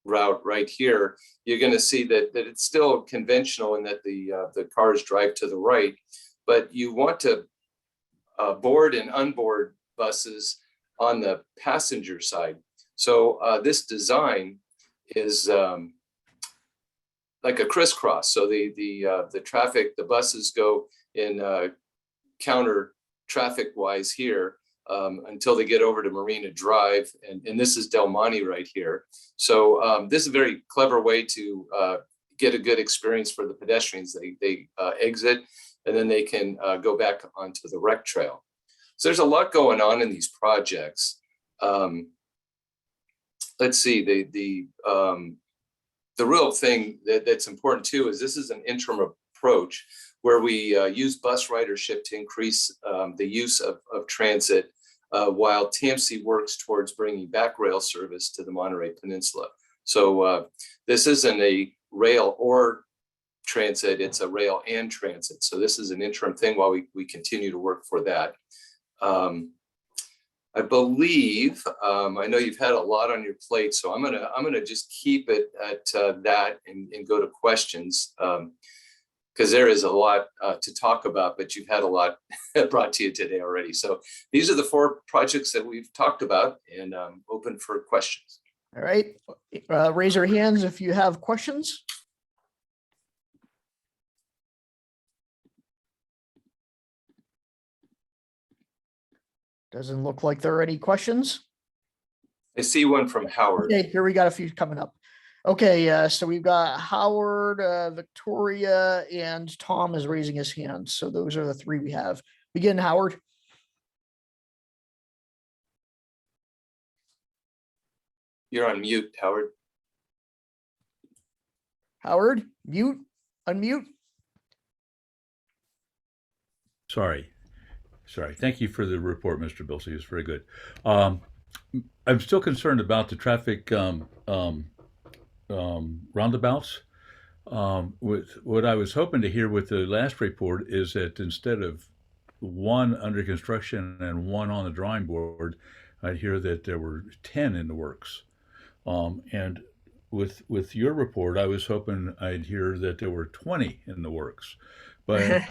Q: route right here, you're going to see that it's still conventional in that the cars drive to the right, but you want to board and unboard buses on the passenger side. So this design is like a crisscross. So the traffic, the buses go in counter traffic wise here until they get over to Marina Drive, and this is Del Monte right here. So this is a very clever way to get a good experience for the pedestrians. They exit, and then they can go back onto the rec trail. So there's a lot going on in these projects. Let's see, the real thing that's important too is this is an interim approach where we use bus ridership to increase the use of transit while TMC works towards bringing back rail service to the Monterey Peninsula. So this isn't a rail or transit, it's a rail and transit. So this is an interim thing while we continue to work for that. I believe, I know you've had a lot on your plate, so I'm gonna just keep it at that and go to questions, because there is a lot to talk about, but you've had a lot brought to you today already. So these are the 4 projects that we've talked about, and open for questions.
D: All right, raise your hands if you have questions. Doesn't look like there are any questions.
Q: I see one from Howard.
D: Okay, here we got a few coming up. Okay, so we've got Howard, Victoria, and Tom is raising his hand. So those are the 3 we have. Begin, Howard.
Q: You're on mute, Howard.
D: Howard, mute, unmute.
J: Sorry. Thank you for the report, Mr. Bilsey. It's very good. I'm still concerned about the traffic roundabouts. With what I was hoping to hear with the last report is that instead of 1 under construction and 1 on the drawing board, I'd hear that there were 10 in the works. And with your report, I was hoping I'd hear that there were 20 in the works. But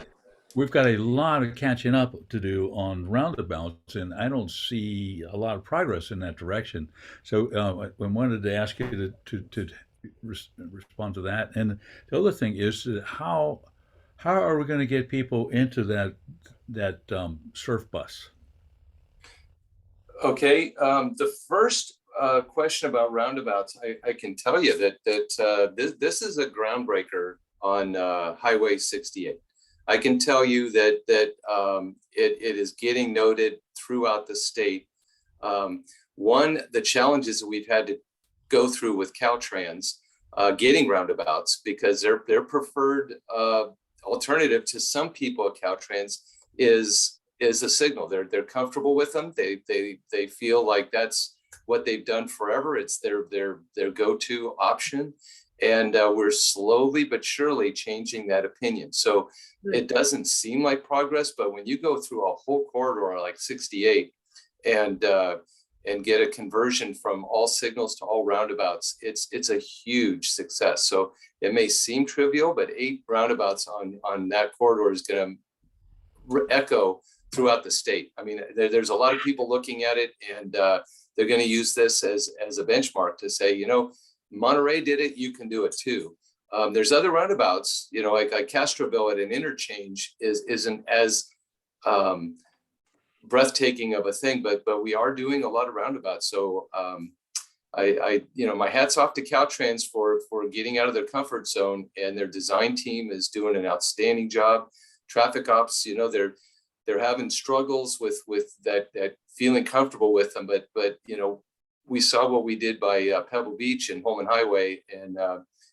J: we've got a lot of catching up to do on roundabouts, and I don't see a lot of progress in that direction. So I wanted to ask you to respond to that. And the other thing is how are we going to get people into that surf bus?
Q: Okay, the first question about roundabouts, I can tell you that this is a groundbreaker on Highway 68. I can tell you that it is getting noted throughout the state. One, the challenges that we've had to go through with Caltrans getting roundabouts, because their preferred alternative to some people at Caltrans is a signal. They're comfortable with them. They feel like that's what they've done forever. It's their go-to option. And we're slowly but surely changing that opinion. So it doesn't seem like progress, but when you go through a whole corridor like 68 and get a conversion from all signals to all roundabouts, it's a huge success. So it may seem trivial, but 8 roundabouts on that corridor is going to echo throughout the state. I mean, there's a lot of people looking at it, and they're going to use this as a benchmark to say, you know, Monterey did it, you can do it too. There's other roundabouts, you know, like Castroville at an interchange isn't as breathtaking of a thing, but we are doing a lot of roundabouts. So you know, my hat's off to Caltrans for getting out of their comfort zone, and their design team is doing an outstanding job. Traffic ops, you know, they're having struggles with that feeling comfortable with them, but you know, we saw what we did by Pebble Beach and Holman Highway, and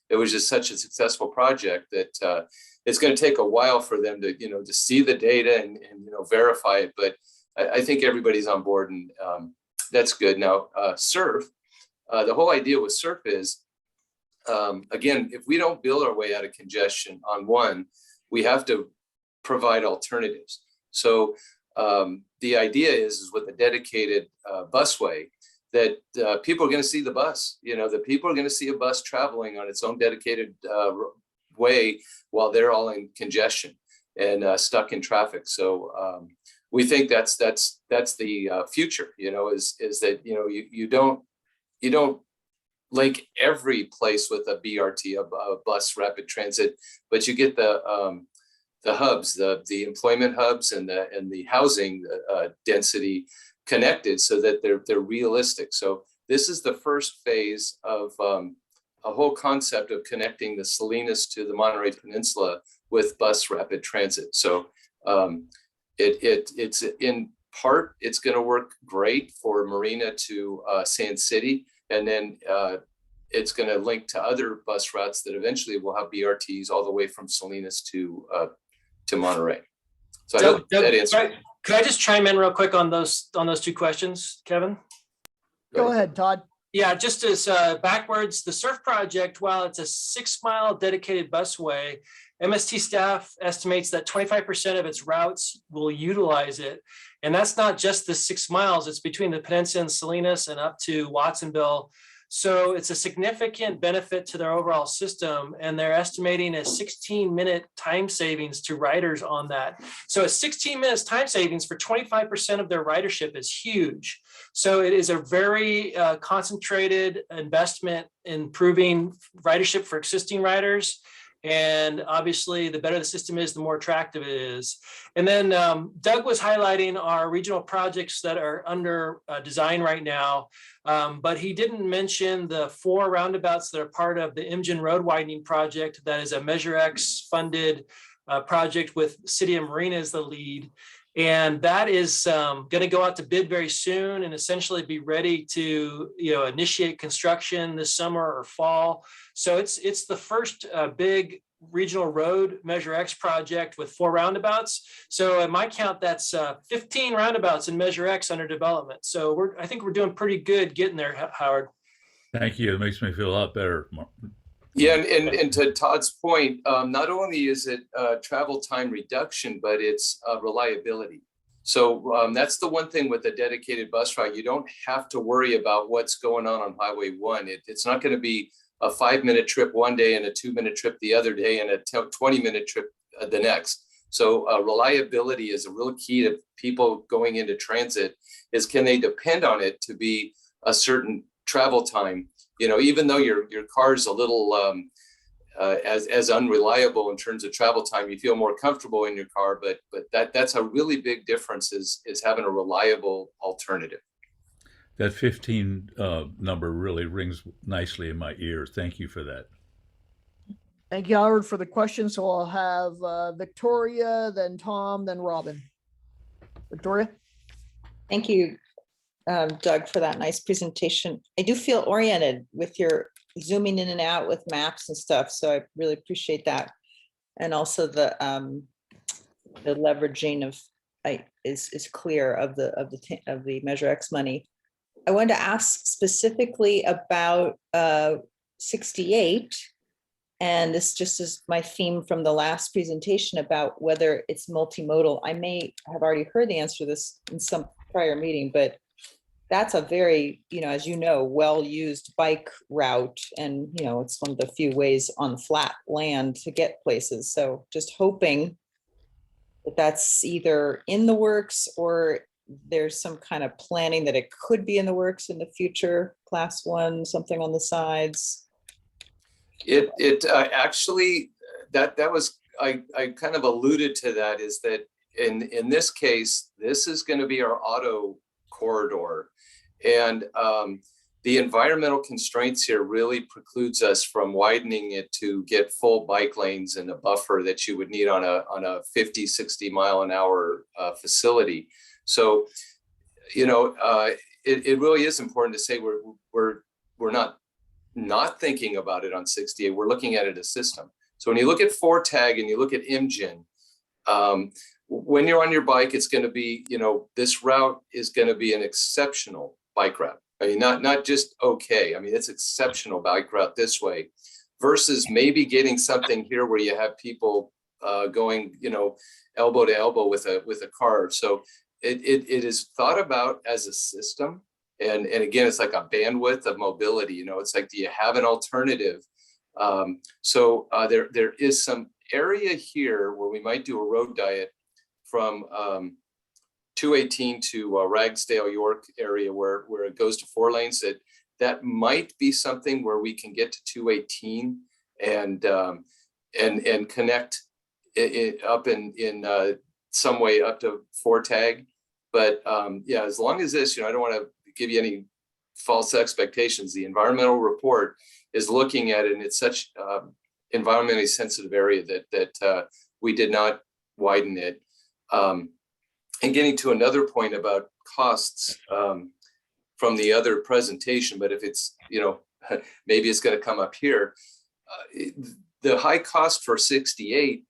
Q: it was just such a successful project that it's going to take a while for them to, you know, to see the data and you know, verify it. But I think everybody's on board, and that's good. Now, surf, the whole idea with surf is, again, if we don't build our way out of congestion on one, we have to provide alternatives. So the idea is with a dedicated busway, that people are going to see the bus, you know, that people are going to see a bus traveling on its own dedicated way while they're all in congestion and stuck in traffic. So we think that's the future, you know, is that, you know, you don't link every place with a BRT, a bus rapid transit, but you get the hubs, the employment hubs and the housing density connected so that they're realistic. So this is the first phase of a whole concept of connecting the Salinas to the Monterey Peninsula with bus rapid transit. So it's in part, it's going to work great for Marina to Sand City, and then it's going to link to other bus routes that eventually will have BRTs all the way from Salinas to Monterey. So I hope that answers.
L: Could I just chime in real quick on those two questions, Kevin?
D: Go ahead, Todd.
L: Yeah, just as backwards, the SURF project, while it's a 6-mile dedicated busway, MST staff estimates that 25% of its routes will utilize it. And that's not just the 6 miles, it's between the Peninsula and Salinas and up to Watsonville. So it's a significant benefit to their overall system, and they're estimating a 16-minute time savings to riders on that. So a 16 minutes time savings for 25% of their ridership is huge. So it is a very concentrated investment in improving ridership for existing riders. And obviously, the better the system is, the more attractive it is. And then Doug was highlighting our regional projects that are under design right now, but he didn't mention the 4 roundabouts that are part of the Imgen Road Widening Project. That is a Measure X funded project with City of Marina as the lead. And that is going to go out to bid very soon and essentially be ready to initiate construction this summer or fall. So it's the first big regional road Measure X project with 4 roundabouts. So at my count, that's 15 roundabouts in Measure X under development. So I think we're doing pretty good getting there, Howard.
J: Thank you. It makes me feel a lot better.
Q: Yeah, and to Todd's point, not only is it travel time reduction, but it's reliability. So that's the one thing with a dedicated bus route. You don't have to worry about what's going on Highway 1. It's not going to be a 5-minute trip one day and a 2-minute trip the other day and a 20-minute trip the next. So reliability is a real key to people going into transit, is can they depend on it to be a certain travel time? Even though your car's a little as unreliable in terms of travel time, you feel more comfortable in your car, but that's a really big difference is having a reliable alternative.
J: That 15 number really rings nicely in my ears. Thank you for that.
D: Thank you, Howard, for the question. So I'll have Victoria, then Tom, then Robin. Victoria?
K: Thank you, Doug, for that nice presentation. I do feel oriented with your zooming in and out with maps and stuff, so I really appreciate that. And also the leveraging of is clear of the Measure X money. I wanted to ask specifically about 68, and this just is my theme from the last presentation about whether it's multimodal. I may have already heard the answer to this in some prior meeting, but that's a very, as you know, well-used bike route. And, it's one of the few ways on flat land to get places. So just hoping that that's either in the works or there's some kind of planning that it could be in the works in the future, class 1, something on the sides.
Q: It actually, that was, I kind of alluded to that, is that in this case, this is going to be our auto corridor. And the environmental constraints here really precludes us from widening it to get full bike lanes and a buffer that you would need on a 50, 60 mile an hour facility. So, it really is important to say we're not thinking about it on 68. We're looking at it as a system. So when you look at 4TAG and you look at Imgen, when you're on your bike, it's going to be, this route is going to be an exceptional bike route. I mean, not just okay. I mean, it's exceptional bike route this way, versus maybe getting something here where you have people going, elbow to elbow with a car. So it is thought about as a system, and again, it's like a bandwidth of mobility. It's like, do you have an alternative? So there is some area here where we might do a road diet from 218 to Ragsdale York area where it goes to 4 lanes. That might be something where we can get to 218 and connect it up in some way up to 4TAG. But yeah, as long as this, I don't want to give you any false expectations. The environmental report is looking at it, and it's such environmentally sensitive area that we did not widen it. And getting to another point about costs from the other presentation, but if it's, maybe it's going to come up here. The high cost for 68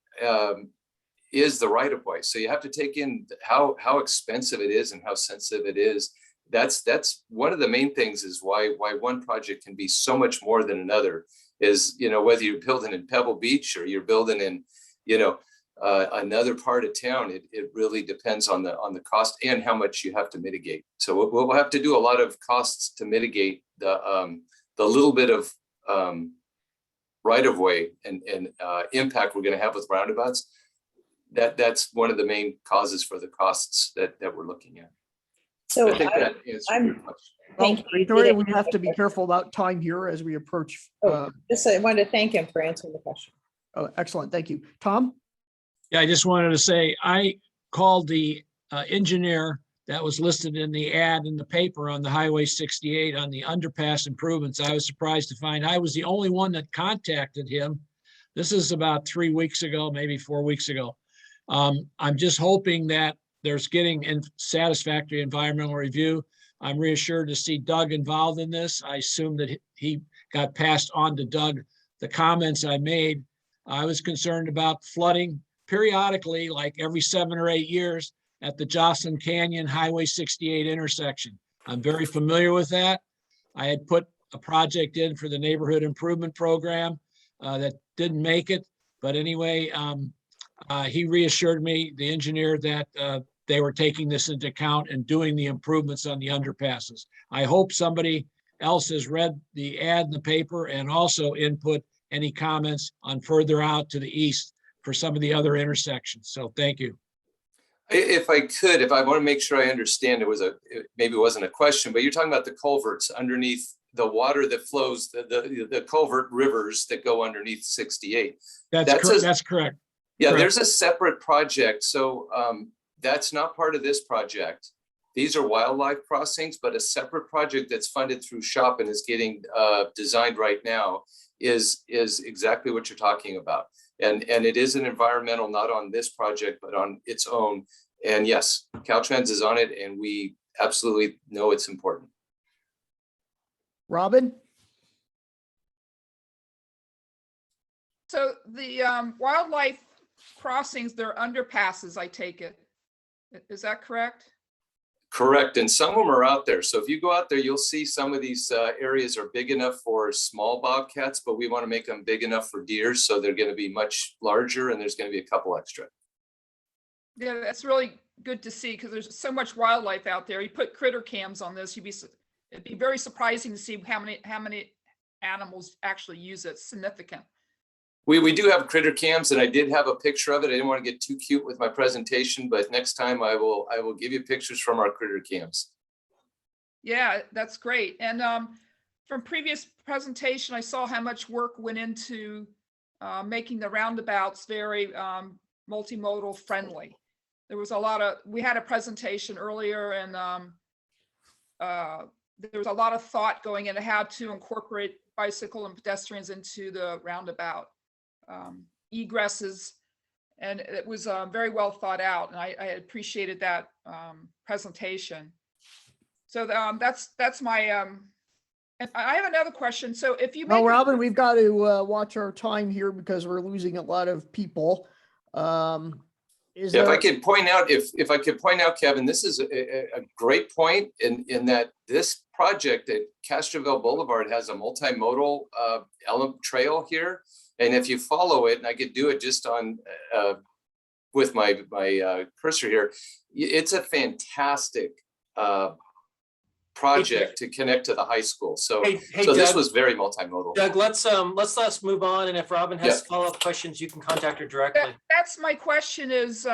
Q: is the right of way. So you have to take in how expensive it is and how sensitive it is. That's one of the main things is why one project can be so much more than another is, whether you're building in Pebble Beach or you're building in, another part of town, it really depends on the cost and how much you have to mitigate. So we'll have to do a lot of costs to mitigate the little bit of right of way and impact we're going to have with roundabouts. That's one of the main causes for the costs that we're looking at.
K: So
Q: I think that answered your question.
K: Thank you.
D: Victoria, we have to be careful about time here as we approach.
K: Just I wanted to thank him for answering the question.
D: Oh, excellent. Thank you. Tom?
P: Yeah, I just wanted to say, I called the engineer that was listed in the ad in the paper on the Highway 68 on the underpass improvements. I was surprised to find I was the only one that contacted him. This is about 3 weeks ago, maybe 4 weeks ago. I'm just hoping that there's getting in satisfactory environmental review. I'm reassured to see Doug involved in this. I assume that he got passed on to Doug the comments I made. I was concerned about flooding periodically, like every 7 or 8 years at the Jocelyn Canyon Highway 68 intersection. I'm very familiar with that. I had put a project in for the neighborhood improvement program that didn't make it. But anyway, he reassured me, the engineer, that they were taking this into account and doing the improvements on the underpasses. I hope somebody else has read the ad in the paper and also input any comments on further out to the east for some of the other intersections. So thank you.
Q: If I want to make sure I understand, maybe it wasn't a question, but you're talking about the culverts underneath the water that flows, the culvert rivers that go underneath 68.
P: That's correct.
Q: Yeah,
P: Correct.
Q: There's a separate project. So that's not part of this project. These are wildlife crossings, but a separate project that's funded through SHOP and is getting designed right now is exactly what you're talking about. And it is an environmental, not on this project, but on its own. And yes, Caltrans is on it, and we absolutely know it's important.
D: Robin?
G: So the wildlife crossings, they're underpasses, I take it. Is that correct?
Q: Correct. And some of them are out there. So if you go out there, you'll see some of these areas are big enough for small bobcats, but we want to make them big enough for deer. So they're going to be much larger, and there's going to be a couple extra.
G: Yeah, that's really good to see because there's so much wildlife out there. You put critter cams on this, it'd be very surprising to see how many animals actually use it. Significant.
Q: We do have critter cams, and I did have a picture of it. I didn't want to get too cute with my presentation, but next time I will give you pictures from our critter cams.
G: Yeah, that's great. And from previous presentation, I saw how much work went into making the roundabouts very multimodal friendly. There was we had a presentation earlier, and there was a lot of thought going into how to incorporate bicycle and pedestrians into the roundabout egresses, and it was very well thought out, and I appreciated that presentation. So that's my and I have another question. So if you
D: No, Robin, we've got to watch our time here because we're losing a lot of people.
Q: If I could point out, if I could point out, Kevin, this is a great point in that this project at Castroville Boulevard has a multimodal element trail here. And if you follow it, and I could do it just on with my cursor here, it's a fantastic project to connect to the high school. So, so this was very multimodal.
L: Doug, let's move on. And if Robin has follow-up questions, you can contact her directly.
G: That's my question is,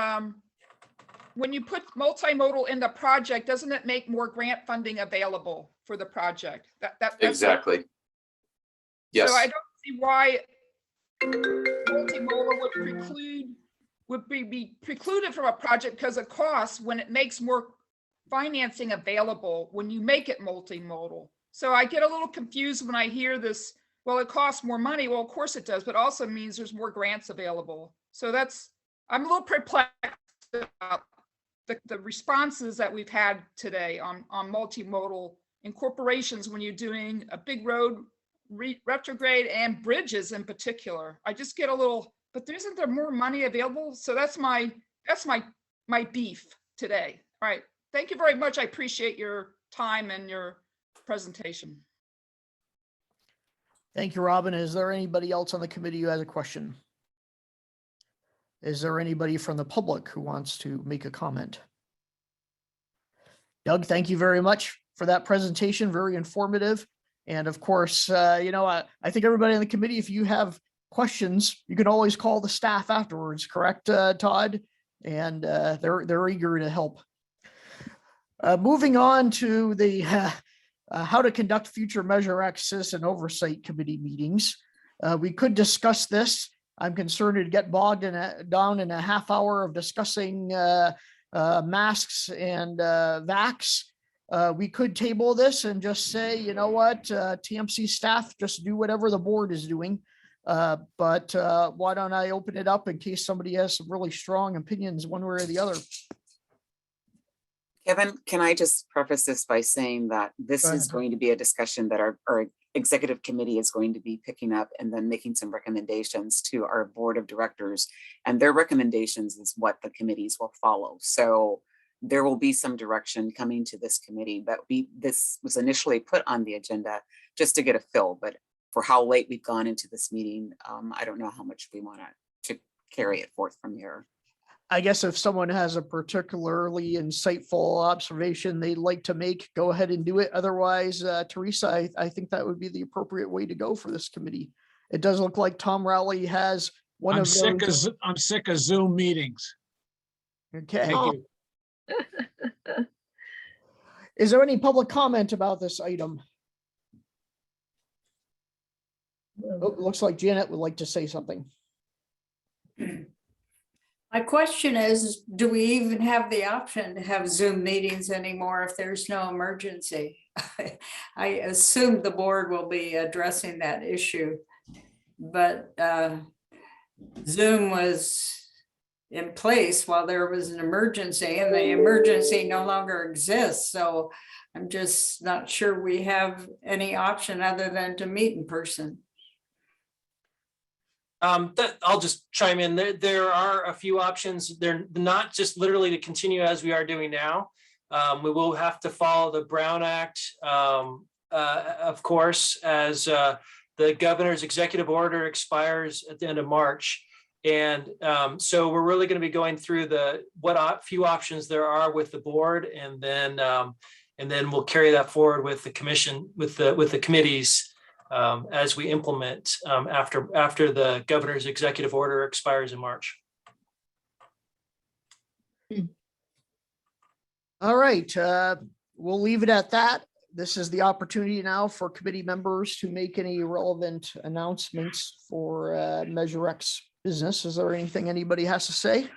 G: when you put multimodal in the project, doesn't it make more grant funding available for the project? That's
Q: exactly. Yes.
G: So I don't see why multimodal would be precluded from a project because of costs when it makes more financing available when you make it multimodal. So I get a little confused when I hear this well, it costs more money. Well, of course it does, but also means there's more grants available. So I'm a little perplexed about the responses that we've had today on multimodal incorporations when you're doing a big road retrograde and bridges in particular. I just get a little, but isn't there more money available? So that's my beef today. All right. Thank you very much. I appreciate your time and your presentation.
D: Thank you, Robin. Is there anybody else on the committee who has a question? Is there anybody from the public who wants to make a comment? Doug, thank you very much for that presentation. Very informative. And of course, I think everybody on the committee, if you have questions, you can always call the staff afterwards, correct, Todd? And they're eager to help. Moving on to the how to conduct future Measure X Citizen Oversight Committee meetings. We could discuss this. I'm concerned it'd get bogged down in a half hour of discussing masks and vax. We could table this and just say, you know what, TMC staff, just do whatever the board is doing. But why don't I open it up in case somebody has some really strong opinions one way or the other?
B: Kevin, can I just preface this by saying that this
D: Go
B: is
D: ahead.
B: going to be a discussion that our executive committee is going to be picking up and then making some recommendations to our board of directors. And their recommendations is what the committees will follow. So there will be some direction coming to this committee, but this was initially put on the agenda just to get a fill. But for how late we've gone into this meeting, I don't know how much we want to carry it forth from here.
D: I guess if someone has a particularly insightful observation they'd like to make, go ahead and do it. Otherwise, Teresa, I think that would be the appropriate way to go for this committee. It does look like Tom Rowley has one
P: I'm
D: of
P: sick
D: those.
P: I'm sick of Zoom meetings.
D: Okay.
L: Thank you.
D: Is there any public comment about this item? Oh, looks like Janet would like to say something.
I: My question is, do we even have the option to have Zoom meetings anymore if there's no emergency? I assume the board will be addressing that issue, but Zoom was in place while there was an emergency, and the emergency no longer exists. So I'm just not sure we have any option other than to meet in person.
L: I'll just chime in. There are a few options. They're not just literally to continue as we are doing now. We will have to follow the Brown Act, of course, as the governor's executive order expires at the end of March. And so we're really going to be going through what few options there are with the board, and then we'll carry that forward with the commission, with the committees. As we implement after the governor's executive order expires in March.
D: All right, we'll leave it at that. This is the opportunity now for committee members to make any relevant announcements for Measure X business. Is there anything anybody has to say?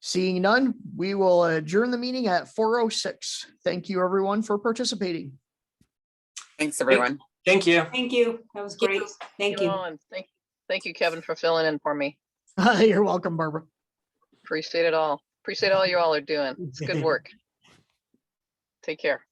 D: Seeing none, we will adjourn the meeting at 4:06. Thank you, everyone, for participating.
B: Thanks, everyone.
L: Thank you.
I: Thank you. That was great. Thank you.
A: And thank you, Kevin, for filling in for me.
D: You're welcome, Barbara.
A: Appreciate it all. Appreciate all you all are doing. It's good work. Take care.